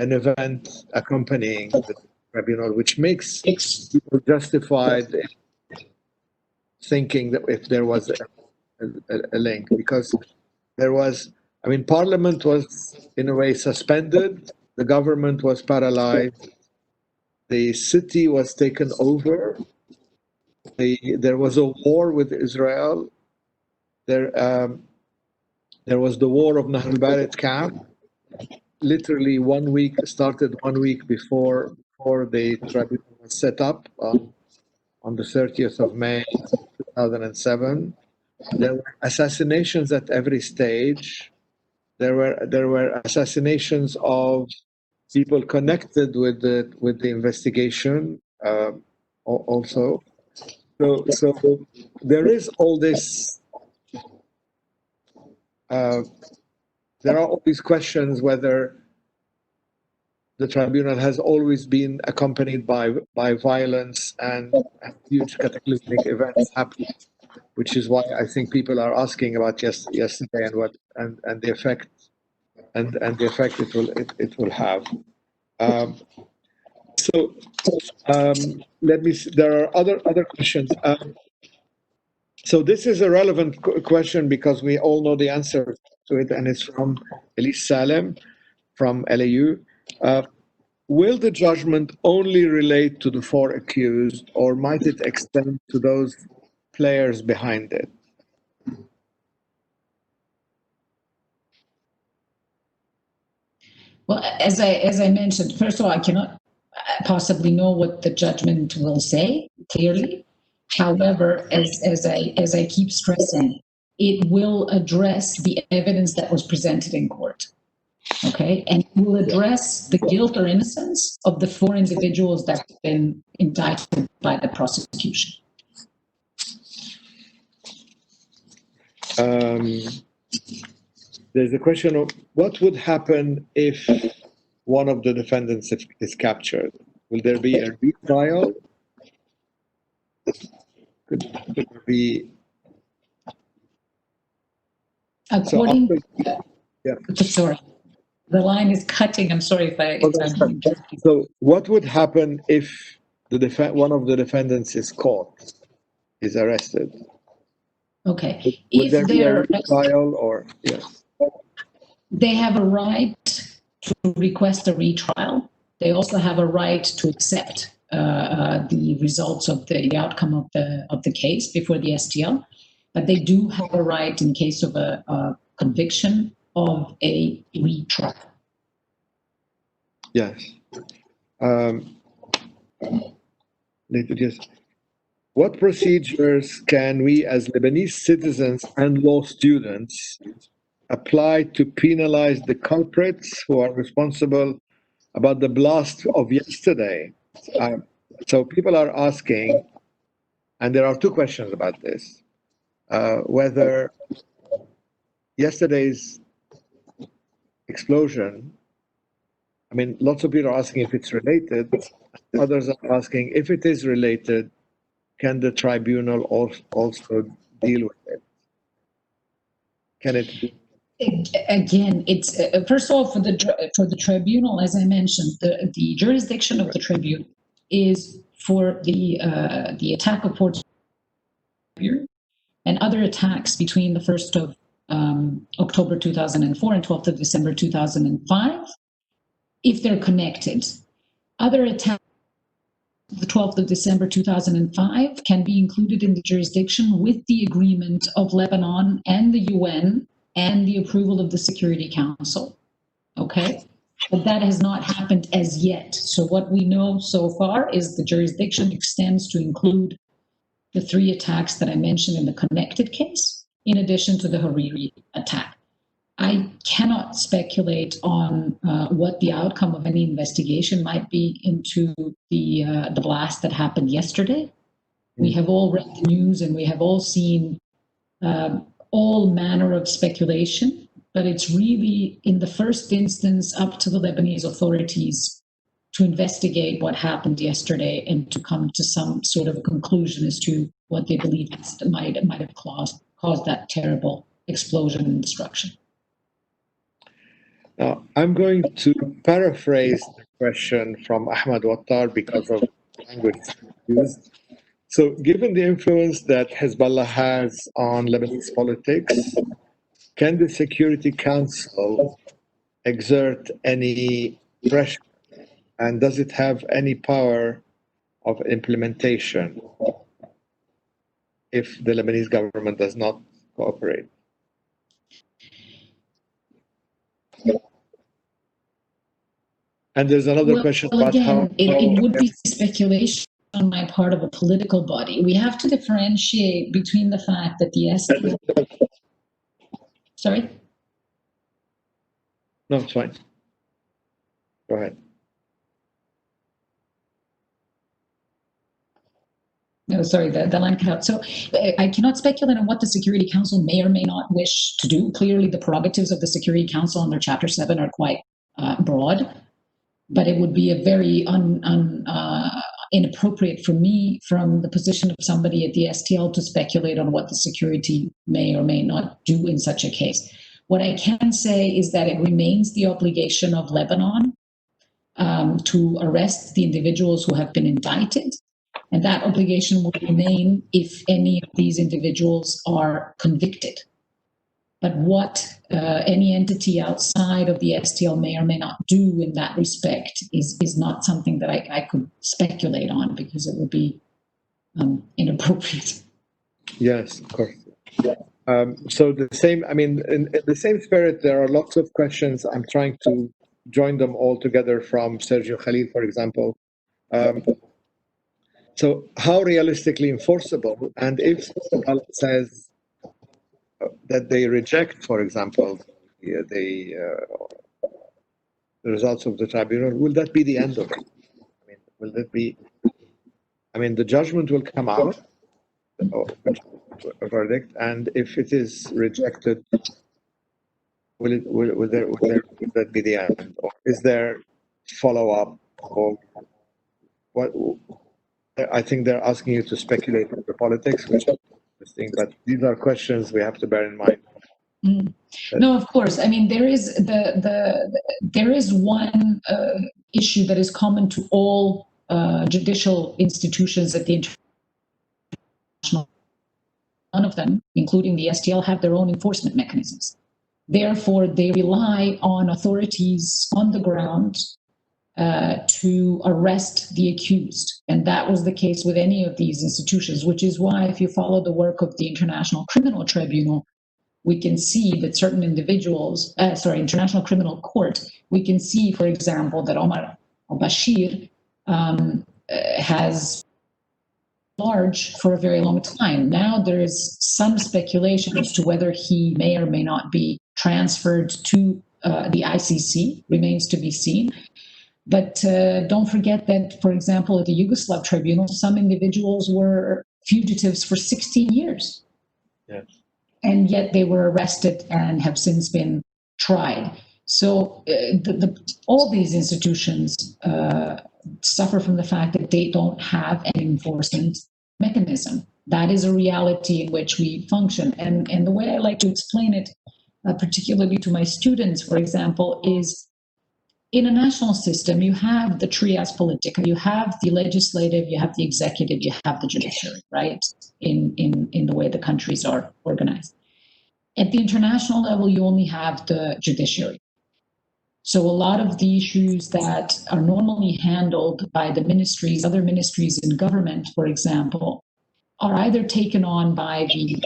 an event accompanying the tribunal, which makes people justified thinking that if there was a link, because there was, I mean, Parliament was in a way suspended, the government was paralyzed, the city was taken over, there was a war with Israel, there was the war of Nahr al-Bared camp, literally 1 week, started 1 week before the tribunal was set up on the 30th of May 2007. There were assassinations at every stage. There were assassinations of people connected with the investigation also. So there is all this. There are all these questions whether the tribunal has always been accompanied by violence and huge cataclysmic events happening, which is why I think people are asking about yesterday and what and the effect and the effect it will have. Let me see. There are other questions. So this is a relevant question because we all know the answer to it, and it's from Elise Salem from LAU. Will the judgment only relate to the 4 accused, or might it extend to those players behind it? Well, as I mentioned, first of all, I cannot possibly know what the judgment will say clearly. However, as I keep stressing, it will address the evidence that was presented in court. Okay, and will address the guilt or innocence of the 4 individuals that have been indicted by the prosecution. There's a question of what would happen if one of the defendants is captured. Will there be a retrial? Could there be? According, yeah. Sorry, the line is cutting. I'm sorry if So, what would happen if one of the defendants is caught, is arrested? Okay. Would there be a retrial or yes? They have a right to request a retrial. They also have a right to accept the results of the outcome of the case before the STL, but they do have a right in case of a conviction of a retrial. Yes. What procedures can we as Lebanese citizens and law students apply to penalize the culprits who are responsible about the blast of yesterday? So people are asking, and there are 2 questions about this, whether yesterday's explosion, I mean, lots of people are asking if it's related. Others are asking if it is related, can the tribunal also deal with it? Can it be? Again, it's first of all for the tribunal, as I mentioned, the jurisdiction of the tribunal is for the attack of Port and other attacks between the 1st of October 2004 and 12th of December 2005, if they're connected. Other attacks the 12th of December 2005 can be included in the jurisdiction with the agreement of Lebanon and the UN and the approval of the Security Council. Okay, but that has not happened as yet. So what we know so far is the jurisdiction extends to include the 3 attacks that I mentioned in the connected case, in addition to the Hariri attack. I cannot speculate on what the outcome of any investigation might be into the blast that happened yesterday. We have all read the news and we have all seen all manner of speculation, but it's really in the first instance up to the Lebanese authorities to investigate what happened yesterday and to come to some sort of a conclusion as to what they believe might have caused that terrible explosion and destruction. Now, I'm going to paraphrase the question from Ahmad Wattar because of language used. So given the influence that Hezbollah has on Lebanese politics, can the Security Council exert any pressure? And does it have any power of implementation if the Lebanese government does not cooperate? And there's another question about again, it would be speculation on my part of a political body. We have to differentiate between the fact that the SDL... Sorry? No, it's fine. Go ahead. No, sorry, the line cut out. So I cannot speculate on what the Security Council may or may not wish to do. Clearly, the prerogatives of the Security Council under Chapter 7 are quite broad, but it would be a very inappropriate for me from the position of somebody at the STL to speculate on what the security may or may not do in such a case. What I can say is that it remains the obligation of Lebanon to arrest the individuals who have been indicted. And that obligation will remain if any of these individuals are convicted. But what any entity outside of the STL may or may not do in that respect is not something that I could speculate on, because it would be inappropriate. Yes, of course. So the same, I mean, in the same spirit, there are lots of questions. I'm trying to join them all together from Sergio Khalil, for example. So how realistically enforceable, and if someone says that they reject, for example, the results of the tribunal, will that be the end of it? I mean, will that be, I mean, the judgment will come out, a verdict, and if it is rejected, will that be the end? Or is there follow-up, or what? I think they're asking you to speculate on the politics, which is interesting, but these are questions we have to bear in mind. No, of course. I mean, there is there is one issue that is common to all judicial institutions at the international. None of them, including the STL, have their own enforcement mechanisms. Therefore, they rely on authorities on the ground to arrest the accused. And that was the case with any of these institutions, which is why if you follow the work of the International Criminal Tribunal, we can see that certain individuals, International Criminal Court, we can see, for example, that Omar al-Bashir has large for a very long time. Now there is some speculation as to whether he may or may not be transferred to the ICC, remains to be seen. But don't forget that, for example, at the Yugoslav tribunal, some individuals were fugitives for 16 years. Yes. And yet they were arrested and have since been tried. So all these institutions suffer from the fact that they don't have an enforcement mechanism. That is a reality in which we function. And the way I like to explain it, particularly to my students, for example, is in a national system, you have the trias politica, you have the legislative, you have the executive, you have the judiciary, right? In the way the countries are organized. At the international level, you only have the judiciary. So a lot of the issues that are normally handled by the ministries, other ministries in government, for example, are either taken on by the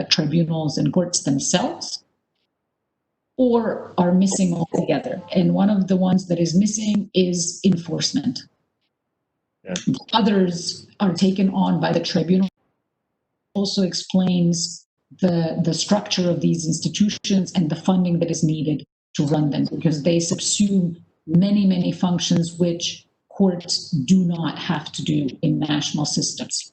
tribunals and courts themselves, or are missing altogether. And one of the ones that is missing is enforcement. Yeah. Others are taken on by the tribunal. Also explains the structure of these institutions and the funding that is needed to run them, because they subsume many, many functions which courts do not have to do in national systems.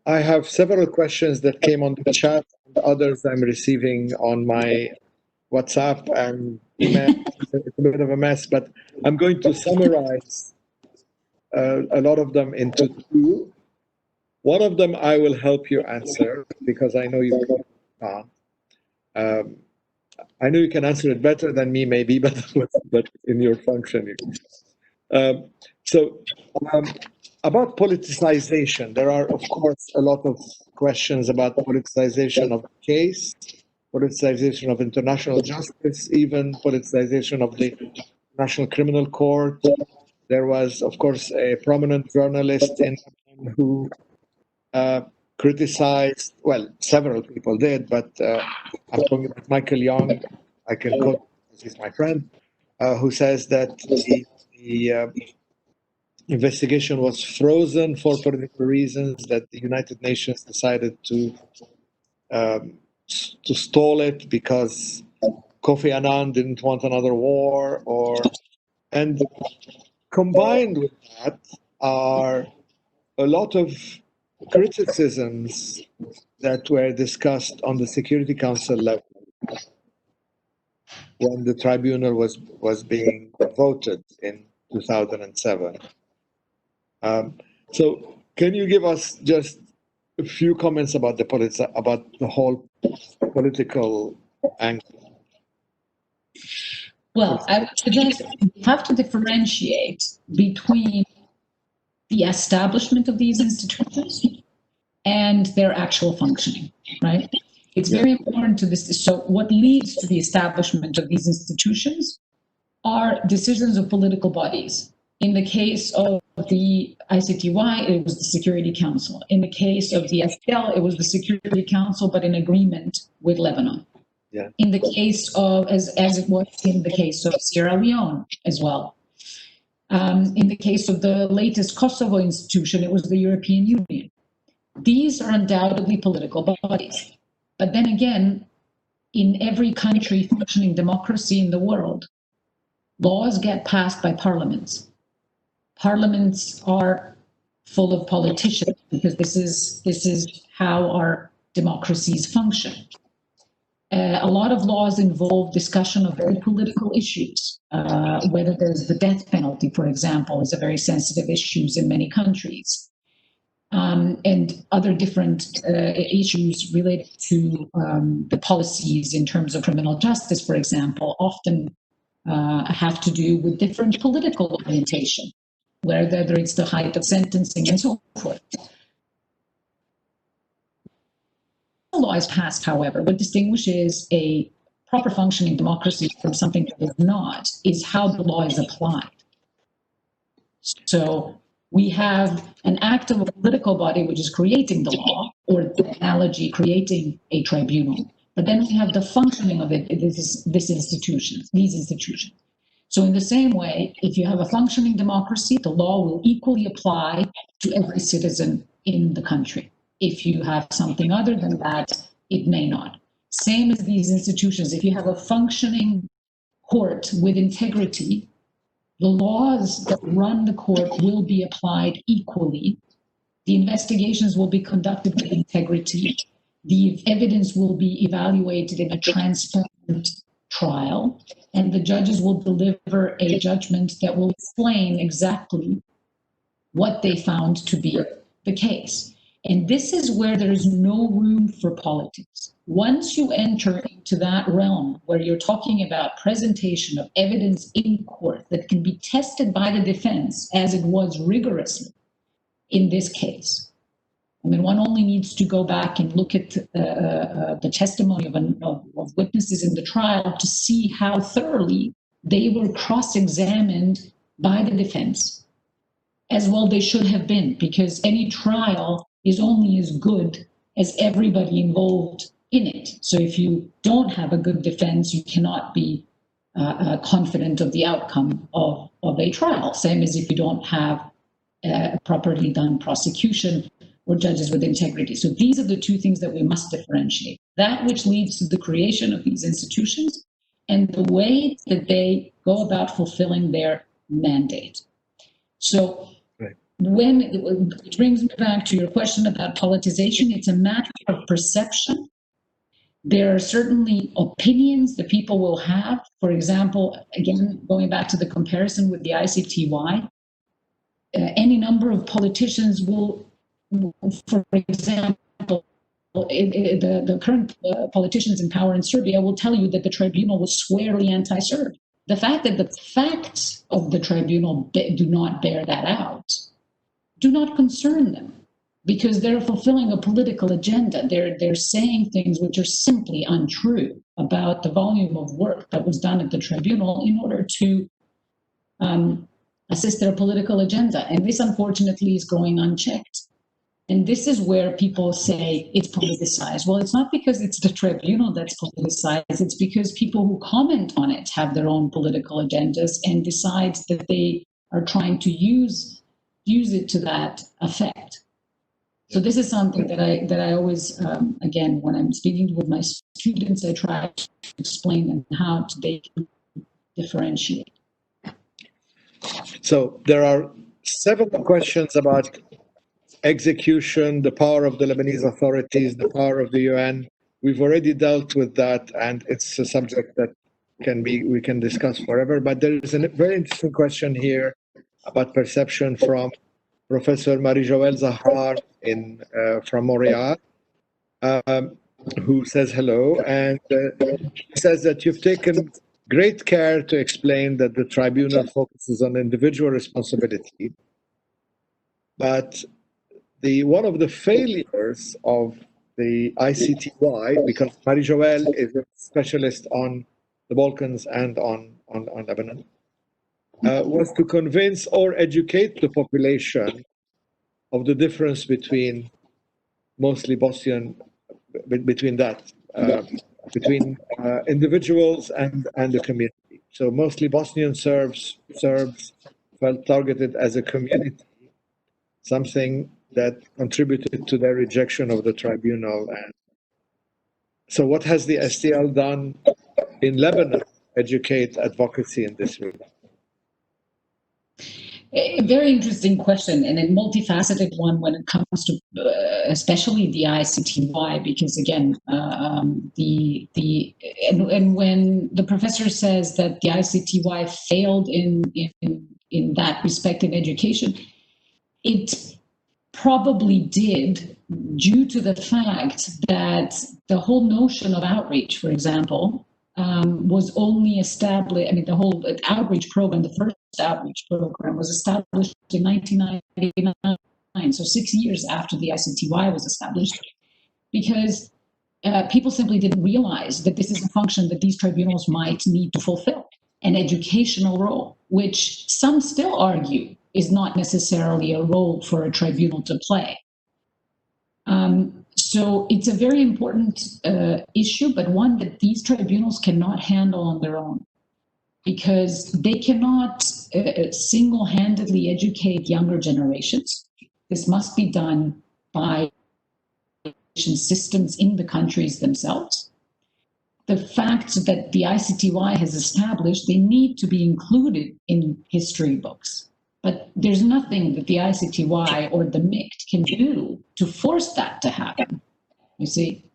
I have several questions that came on the chat, and others I'm receiving on my WhatsApp and email. It's a bit of a mess, but I'm going to summarize a lot of them into two. One of them I will help you answer because I know you can't. I know you can answer it better than me, maybe, but in your function. So, about politicization, there are, of course, a lot of questions about politicization of the case, politicization of international justice, even politicization of the National Criminal Court. There was, of course, a prominent journalist in who criticized, well, several people did, but I'm talking about Michael Young. I can quote, because he's my friend, who says that the investigation was frozen for political reasons, that the United Nations decided to stall it because Kofi Annan didn't want another war, and combined with that are a lot of criticisms that were discussed on the Security Council level when the tribunal was being voted in 2007. So, can you give us just a few comments about the whole political angle? Well, I would suggest we have to differentiate between the establishment of these institutions and their actual functioning, right? It's very important to this. So what leads to the establishment of these institutions are decisions of political bodies. In the case of the ICTY, it was the Security Council. In the case of the SPL, it was the Security Council, but in agreement with Lebanon. Yeah. In the case of, as it was in the case of Sierra Leone as well. In the case of the latest Kosovo institution, it was the European Union. These are undoubtedly political bodies. But then again, in every country functioning democracy in the world, laws get passed by parliaments. Parliaments are full of politicians because this is how our democracies function. A lot of laws involve discussion of very political issues, whether there's the death penalty, for example, is a very sensitive issue in many countries, and other different issues related to the policies in terms of criminal justice, for example, often have to do with different political orientation, whether it's the height of sentencing and so forth. Law is passed, however, what distinguishes a proper functioning democracy from something that is not is how the law is applied. So we have an act of a political body which is creating the law, or the analogy, creating a tribunal. But then we have the functioning of it, these institutions. So in the same way, if you have a functioning democracy, the law will equally apply to every citizen in the country. If you have something other than that, it may not. Same as these institutions. If you have a functioning court with integrity, the laws that run the court will be applied equally. The investigations will be conducted with integrity. The evidence will be evaluated in a transparent trial, and the judges will deliver a judgment that will explain exactly what they found to be the case. And this is where there is no room for politics. Once you enter into that realm where you're talking about presentation of evidence in court that can be tested by the defense, as it was rigorously in this case, I mean, one only needs to go back and look at the testimony of witnesses in the trial to see how thoroughly they were cross-examined by the defense, as well they should have been, because any trial is only as good as everybody involved in it. So if you don't have a good defense, you cannot be confident of the outcome of a trial. Same as if you don't have a properly done prosecution or judges with integrity. So these are the two things that we must differentiate. That which leads to the creation of these institutions and the way that they go about fulfilling their mandate. So which brings me back to your question about politicization, it's a matter of perception. There are certainly opinions that people will have. For example, again, going back to the comparison with the ICTY, any number of politicians will, for example, the current politicians in power in Serbia will tell you that the tribunal was squarely anti-Serb. The fact that the facts of the tribunal do not bear that out do not concern them, because they're fulfilling a political agenda. They're saying things which are simply untrue about the volume of work that was done at the tribunal in order to assist their political agenda. And this, unfortunately, is going unchecked. And this is where people say it's politicized. Well, it's not because it's the tribunal that's politicized. It's because people who comment on it have their own political agendas and decide that they are trying to use it to that effect. So this is something that I always, again, when I'm speaking with my students, I try to explain them how they can differentiate. So there are several questions about execution, the power of the Lebanese authorities, the power of the UN. We've already dealt with that, and it's a subject that we can discuss forever. But there is a very interesting question here about perception from Professor Marie-Joëlle Zahar from Montreal, who says hello, and says that you've taken great care to explain that the tribunal focuses on individual responsibility, but one of the failures of the ICTY, because Marie-Joëlle is a specialist on the Balkans and on Lebanon, was to convince or educate the population of the difference between mostly Bosnian, between individuals and the community. So mostly Bosnian Serbs felt targeted as a community, something that contributed to their rejection of the tribunal. And so what has the STL done in Lebanon to educate advocacy in this regard? A very interesting question, and a multifaceted one when it comes to especially the ICTY, because again, and when the professor says that the ICTY failed in that respect in education, it probably did, due to the fact that the whole notion of outreach, for example, was only established. I mean, the whole outreach program, the first outreach program, was established in 1999, so 6 years after the ICTY was established, because people simply didn't realize that this is a function that these tribunals might need to fulfill, an educational role, which some still argue is not necessarily a role for a tribunal to play. So it's a very important issue, but one that these tribunals cannot handle on their own, because they cannot single-handedly educate younger generations. This must be done by systems in the countries themselves. The fact that the ICTY has established, they need to be included in history books. But there's nothing that the ICTY or the MICT can do to force that to happen, you see.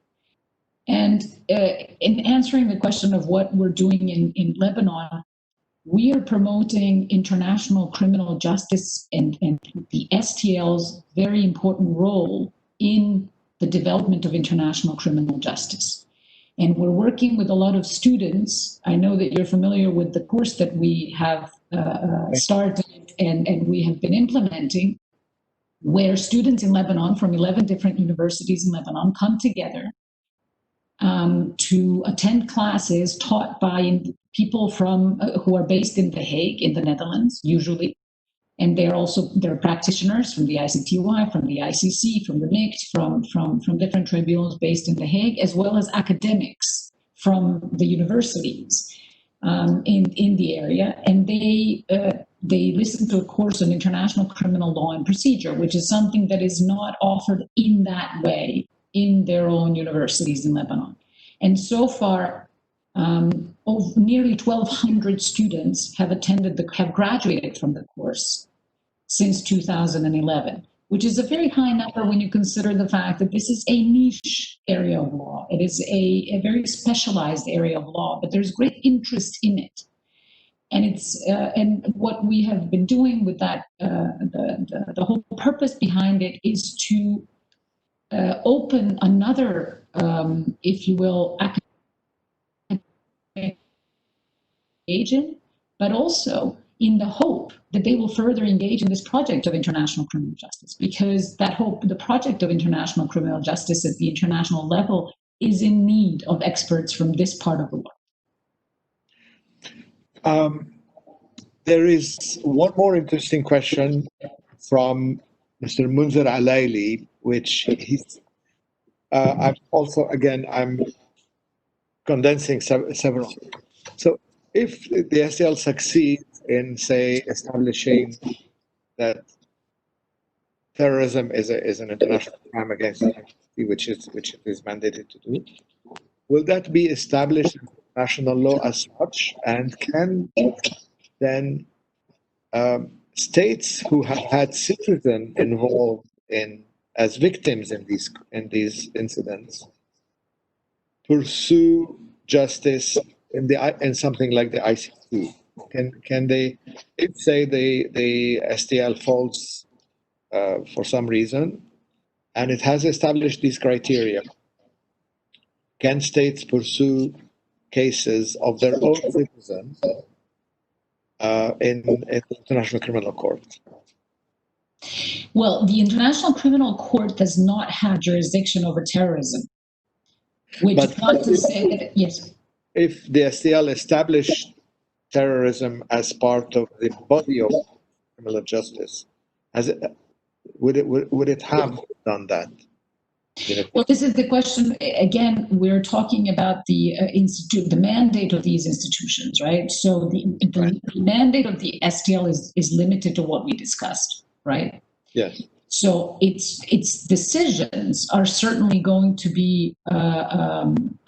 And in answering the question of what we're doing in Lebanon, we are promoting international criminal justice and the STL's very important role in the development of international criminal justice. And we're working with a lot of students. I know that you're familiar with the course that we have started and we have been implementing, where students in Lebanon from 11 different universities in Lebanon come together to attend classes taught by people who are based in The Hague, in the Netherlands, usually. And they're practitioners from the ICTY, from the ICC, from the MICT, from different tribunals based in The Hague, as well as academics from the universities in the area. And they listen to a course on international criminal law and procedure, which is something that is not offered in that way in their own universities in Lebanon. And so far, nearly 1,200 students have graduated from the course since 2011, which is a very high number when you consider the fact that this is a niche area of law. It is a very specialized area of law, but there's great interest in it. And and what we have been doing with that, the whole purpose behind it is to open another, if you will, academic agent but also in the hope that they will further engage in this project of international criminal justice, because that hope, the project of international criminal justice at the international level, is in need of experts from this part of the world. There is one more interesting question from Mr. Munzer Alaili, which he's, I'm also, again, I'm condensing several. So if the STL succeeds in, say, establishing that terrorism is an international crime against humanity, which it is mandated to do, will that be established in national law as such? And can then states who have had citizens involved in as victims in these incidents pursue justice in something like the ICTY? Can they, if say the STL falls for some reason and it has established these criteria, can states pursue cases of their own citizens in the International Criminal Court? Well, the International Criminal Court does not have jurisdiction over terrorism, which is not to say that, yes. If the STL established terrorism as part of the body of criminal justice, would it have done that? Well, this is the question. Again, we're talking about the the mandate of these institutions, right? So the mandate of the STL is limited to what we discussed, right? Yes. So its decisions are certainly going to be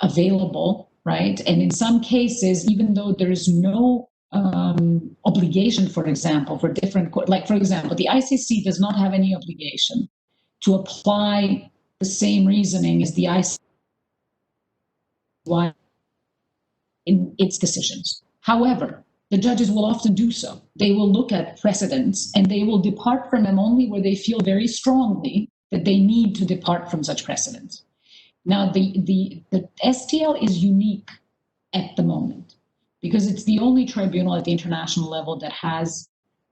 available, right? And in some cases, even though there is no obligation, for example, for different, like for example, the ICC does not have any obligation to apply the same reasoning as the ICTY in its decisions. However, the judges will often do so. They will look at precedents and they will depart from them only where they feel very strongly that they need to depart from such precedents. Now, the STL is unique at the moment because it's the only tribunal at the international level that has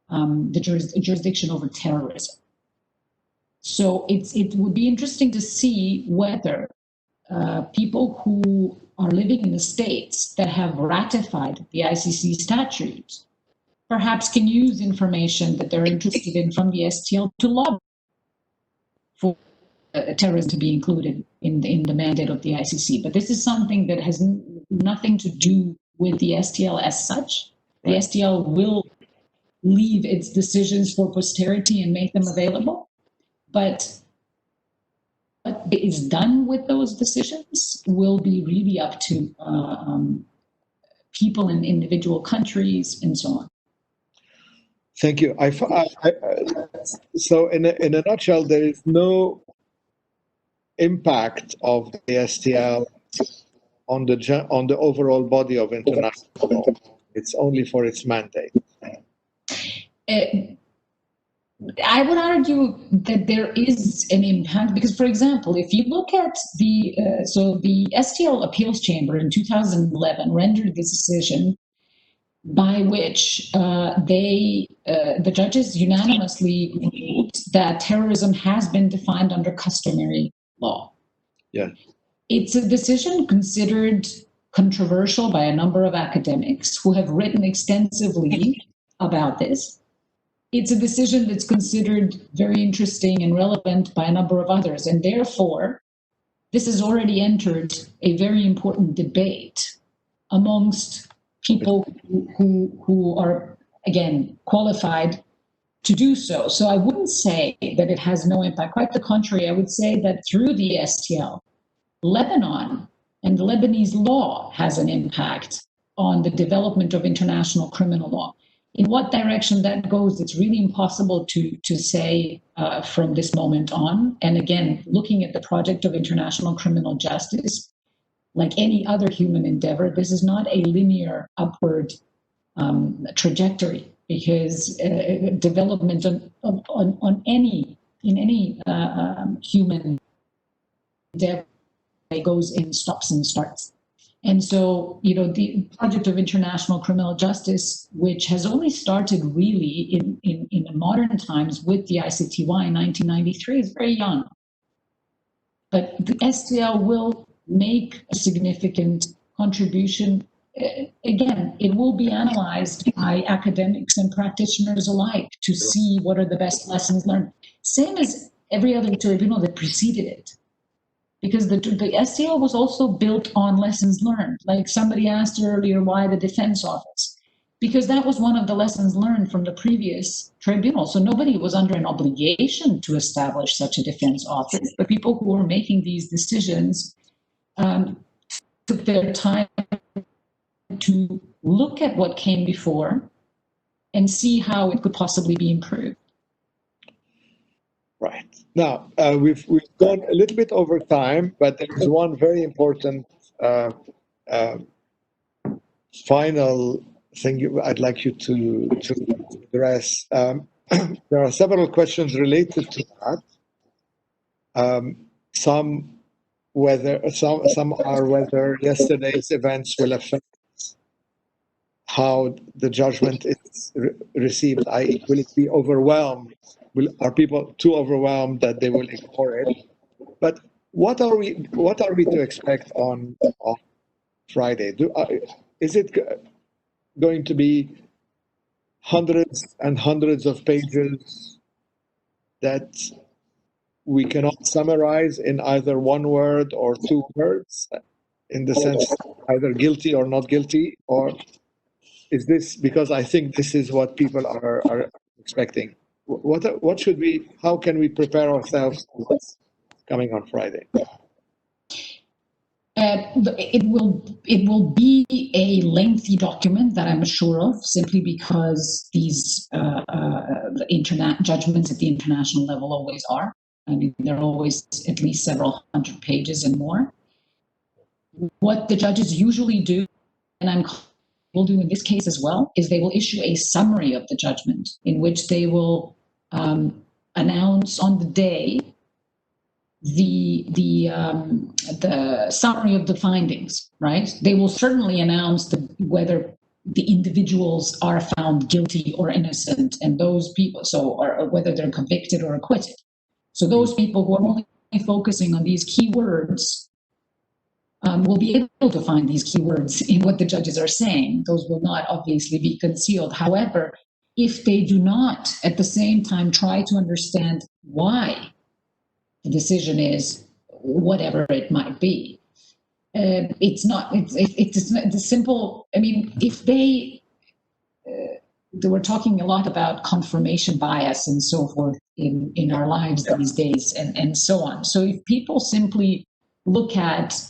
the jurisdiction over terrorism. So it would be interesting to see whether people who are living in the states that have ratified the ICC statutes perhaps can use information that they're interested in from the STL to lobby for terrorism to be included in the mandate of the ICC. But this is something that has nothing to do with the STL as such. The STL will leave its decisions for posterity and make them available. But what is done with those decisions will be really up to people in individual countries and so on. Thank you. So in a nutshell, there is no impact of the STL on the overall body of international law. It's only for its mandate. I would argue that there is an impact because, for example, if you look at the STL Appeals Chamber in 2011 rendered this decision by which the judges unanimously ruled that terrorism has been defined under customary law. Yeah, it's a decision considered controversial by a number of academics who have written extensively about this. It's a decision that's considered very interesting and relevant by a number of others. And therefore, this has already entered a very important debate amongst people who are, again, qualified to do so. So I wouldn't say that it has no impact. Quite the contrary, I would say that through the STL, Lebanon and Lebanese law has an impact on the development of international criminal law. In what direction that goes, it's really impossible to say from this moment on. And again, looking at the project of international criminal justice, like any other human endeavor, this is not a linear upward trajectory, because development in any human endeavor goes in stops and starts. And so, the project of international criminal justice, which has only started really in modern times with the ICTY in 1993, is very young. But the STL will make a significant contribution. Again, it will be analyzed by academics and practitioners alike to see what are the best lessons learned. Same as every other tribunal that preceded it. Because the STL was also built on lessons learned. Like somebody asked earlier, why the defense office? Because that was one of the lessons learned from the previous tribunal. So nobody was under an obligation to establish such a defense office. The people who were making these decisions took their time to look at what came before and see how it could possibly be improved. Right. Now, we've gone a little bit over time, but there's one very important final thing I'd like you to address. There are several questions related to that. Some are whether yesterday's events will affect how the judgment is received, i.e., will it be overwhelmed? Are people too overwhelmed that they will ignore it? But what are we to expect on Friday? Is it going to be hundreds and hundreds of pages that we cannot summarize in either one word or two words, in the sense either guilty or not guilty? Or is this, because I think this is what people are expecting? What should we? How can we prepare ourselves for what's coming on Friday? It will be a lengthy document, that I'm sure of, simply because these judgments at the international level always are. I mean, they're always at least several hundred pages and more. What the judges usually do, and will do in this case as well, is they will issue a summary of the judgment, in which they will announce on the day the summary of the findings. Right? They will certainly announce whether the individuals are found guilty or innocent, and those people, or whether they're convicted or acquitted. So those people who are only focusing on these keywords will be able to find these keywords in what the judges are saying. Those will not obviously be concealed. However, if they do not at the same time try to understand why the decision is whatever it might be, it's a simple. I mean, if they were talking a lot about confirmation bias and so forth in our lives these days, and so on. So if people simply look at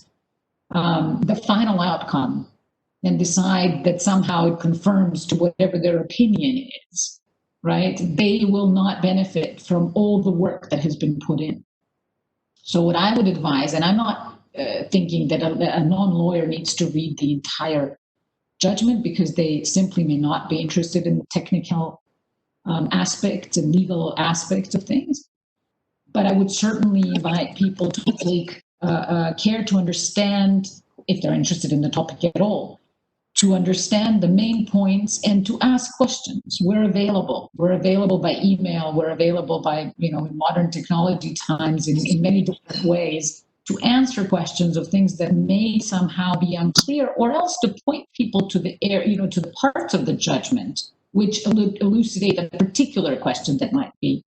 the final outcome and decide that somehow it confirms to whatever their opinion is, right, they will not benefit from all the work that has been put in. So what I would advise, and I'm not thinking that a non-lawyer needs to read the entire judgment, because they simply may not be interested in the technical aspects and legal aspects of things. But I would certainly invite people to take care to understand, if they're interested in the topic at all, to understand the main points and to ask questions. We're available. We're available by email. We're available by, in modern technology times in many different ways, to answer questions of things that may somehow be unclear, or else to point people to the to the parts of the judgment which elucidate a particular question that might be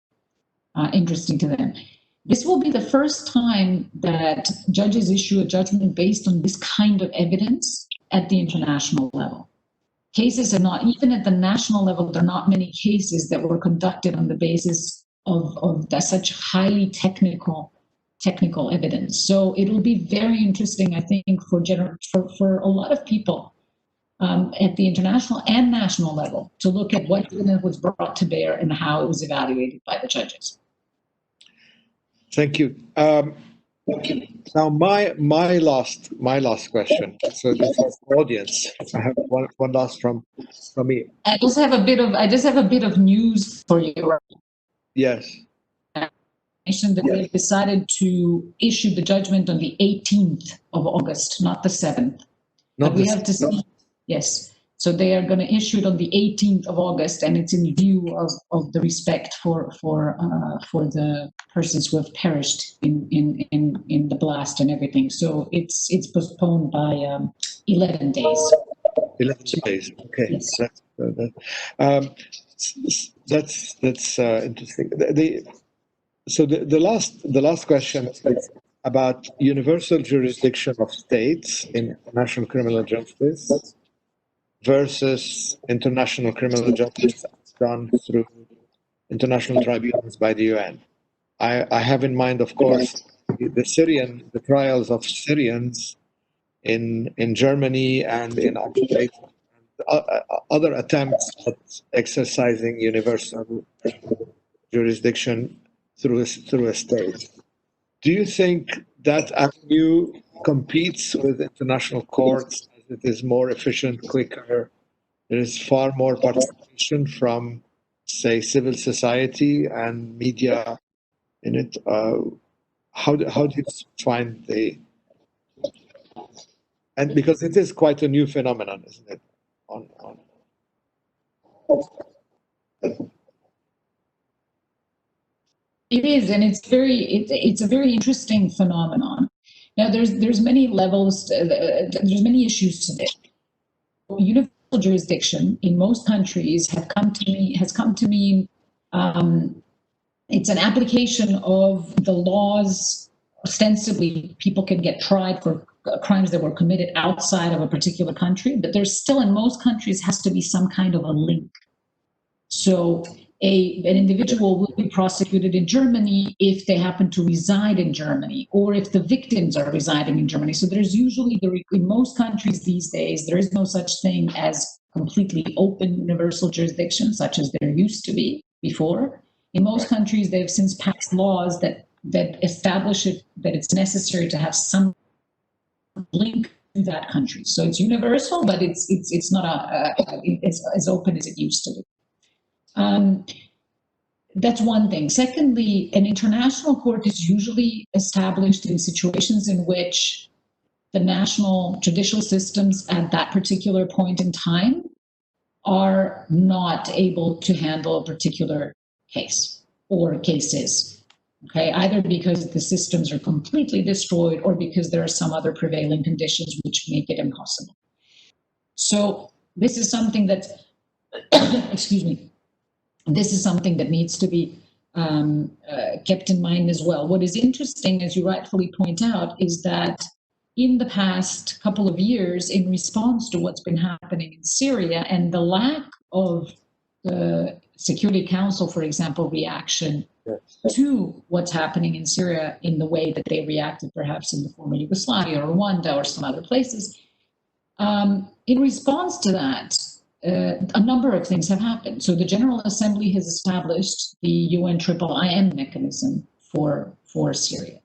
interesting to them. This will be the first time that judges issue a judgment based on this kind of evidence at the international level. Cases are not, even at the national level, there are not many cases that were conducted on the basis of such highly technical evidence. So it'll be very interesting, I think, for a lot of people at the international and national level to look at what was brought to bear and how it was evaluated by the judges. Thank you. Now, my last question. So this is the audience. I have one last from me. I just have a bit of news for you. Yes. That they've decided to issue the judgment on the 18th of August, not the 7th. But Not we the have to see, yes. So they are going to issue it on the 18th of August, and it's in view of the respect for the persons who have perished in the blast and everything. So it's postponed by 11 days. 11 days. Okay. Yes. That's interesting. So the last question is about universal jurisdiction of states in international criminal justice versus international criminal justice done through international tribunals by the UN. I have in mind, of course, the trials of Syrians in Germany and in other attempts at exercising universal jurisdiction through a state. Do you think that avenue competes with international courts as it is more efficient, quicker? There is far more participation from, say, civil society and media in it. How do you find and because it is quite a new phenomenon, isn't it? It is, and it's a very interesting phenomenon. Now, there's many levels, there's many issues to this. Universal jurisdiction in most countries has come to mean it's an application of the laws. Ostensibly, people can get tried for crimes that were committed outside of a particular country, but there's still, in most countries, has to be some kind of a link. So an individual will be prosecuted in Germany if they happen to reside in Germany, or if the victims are residing in Germany. So there's usually, in most countries these days, there is no such thing as completely open universal jurisdiction, such as there used to be before. In most countries, they've since passed laws that establish it, that it's necessary to have some link to that country. So it's universal, but it's not as open as it used to be. That's one thing. Secondly, an international court is usually established in situations in which the national judicial systems at that particular point in time are not able to handle a particular case or cases. Okay, either because the systems are completely destroyed or because there are some other prevailing conditions which make it impossible. So this is something that, excuse me, this is something that needs to be kept in mind as well. What is interesting, as you rightfully point out, is that in the past couple of years, in response to what's been happening in Syria and the lack of the Security Council, for example, reaction to what's happening in Syria in the way that they reacted perhaps in the former Yugoslavia or Rwanda or some other places, in response to that, a number of things have happened. So the General Assembly has established the UN IIIM mechanism for Syria.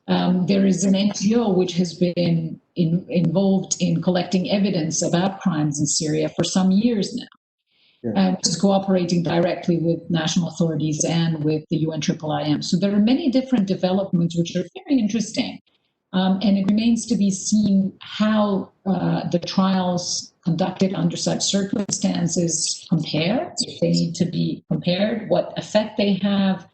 There is an NGO which has been involved in collecting evidence about crimes in Syria for some years now, which is cooperating directly with national authorities and with the UN IIIM. So there are many different developments which are very interesting. And it remains to be seen how the trials conducted under such circumstances compare, if they need to be compared, what effect they have,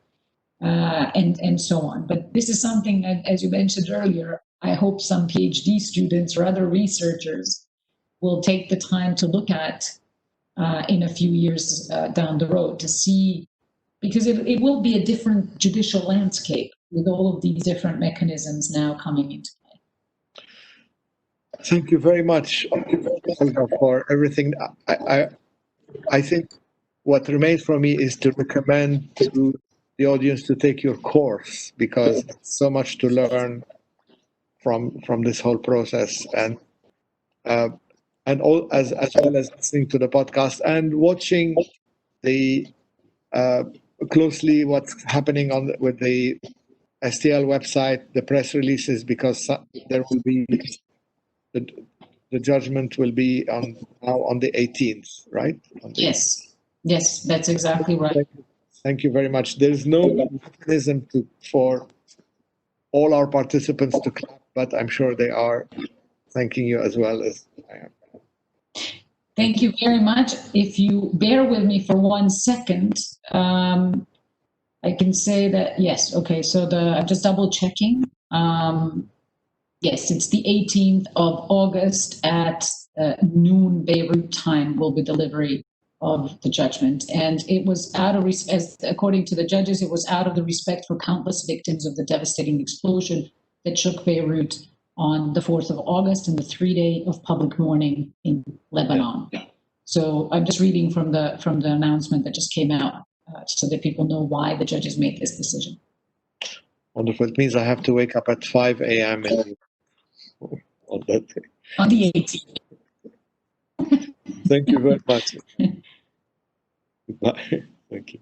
and so on. But this is something that, as you mentioned earlier, I hope some PhD students or other researchers will take the time to look at in a few years down the road to see, because it will be a different judicial landscape with all of these different mechanisms now coming into play. Thank you very much, Olga, for everything. I think what remains for me is to recommend to the audience to take your course, because there's so much to learn from this whole process, and all as well as listening to the podcast and watching the closely what's happening with the STL website, the press releases, because there will be the judgment will be on the 18th, right? Yes, that's exactly right. Thank you very much. There's no mechanism for all our participants to clap, but I'm sure they are thanking you as well as I am. Thank you very much. If you bear with me for 1 second, I can say that, yes, okay, so I'm just double checking. Yes, it's the 18th of August at noon Beirut time will be delivery of the judgment. And it was out of, according to the judges, it was out of the respect for countless victims of the devastating explosion that shook Beirut on the 4th of August and the 3-day of public mourning in Lebanon. Yeah. So I'm just reading from the announcement that just came out so that people know why the judges made this decision. Wonderful. It means I have to wake up at 5 a.m. on that day. On the 18th. Thank you very much. Goodbye. Thank you.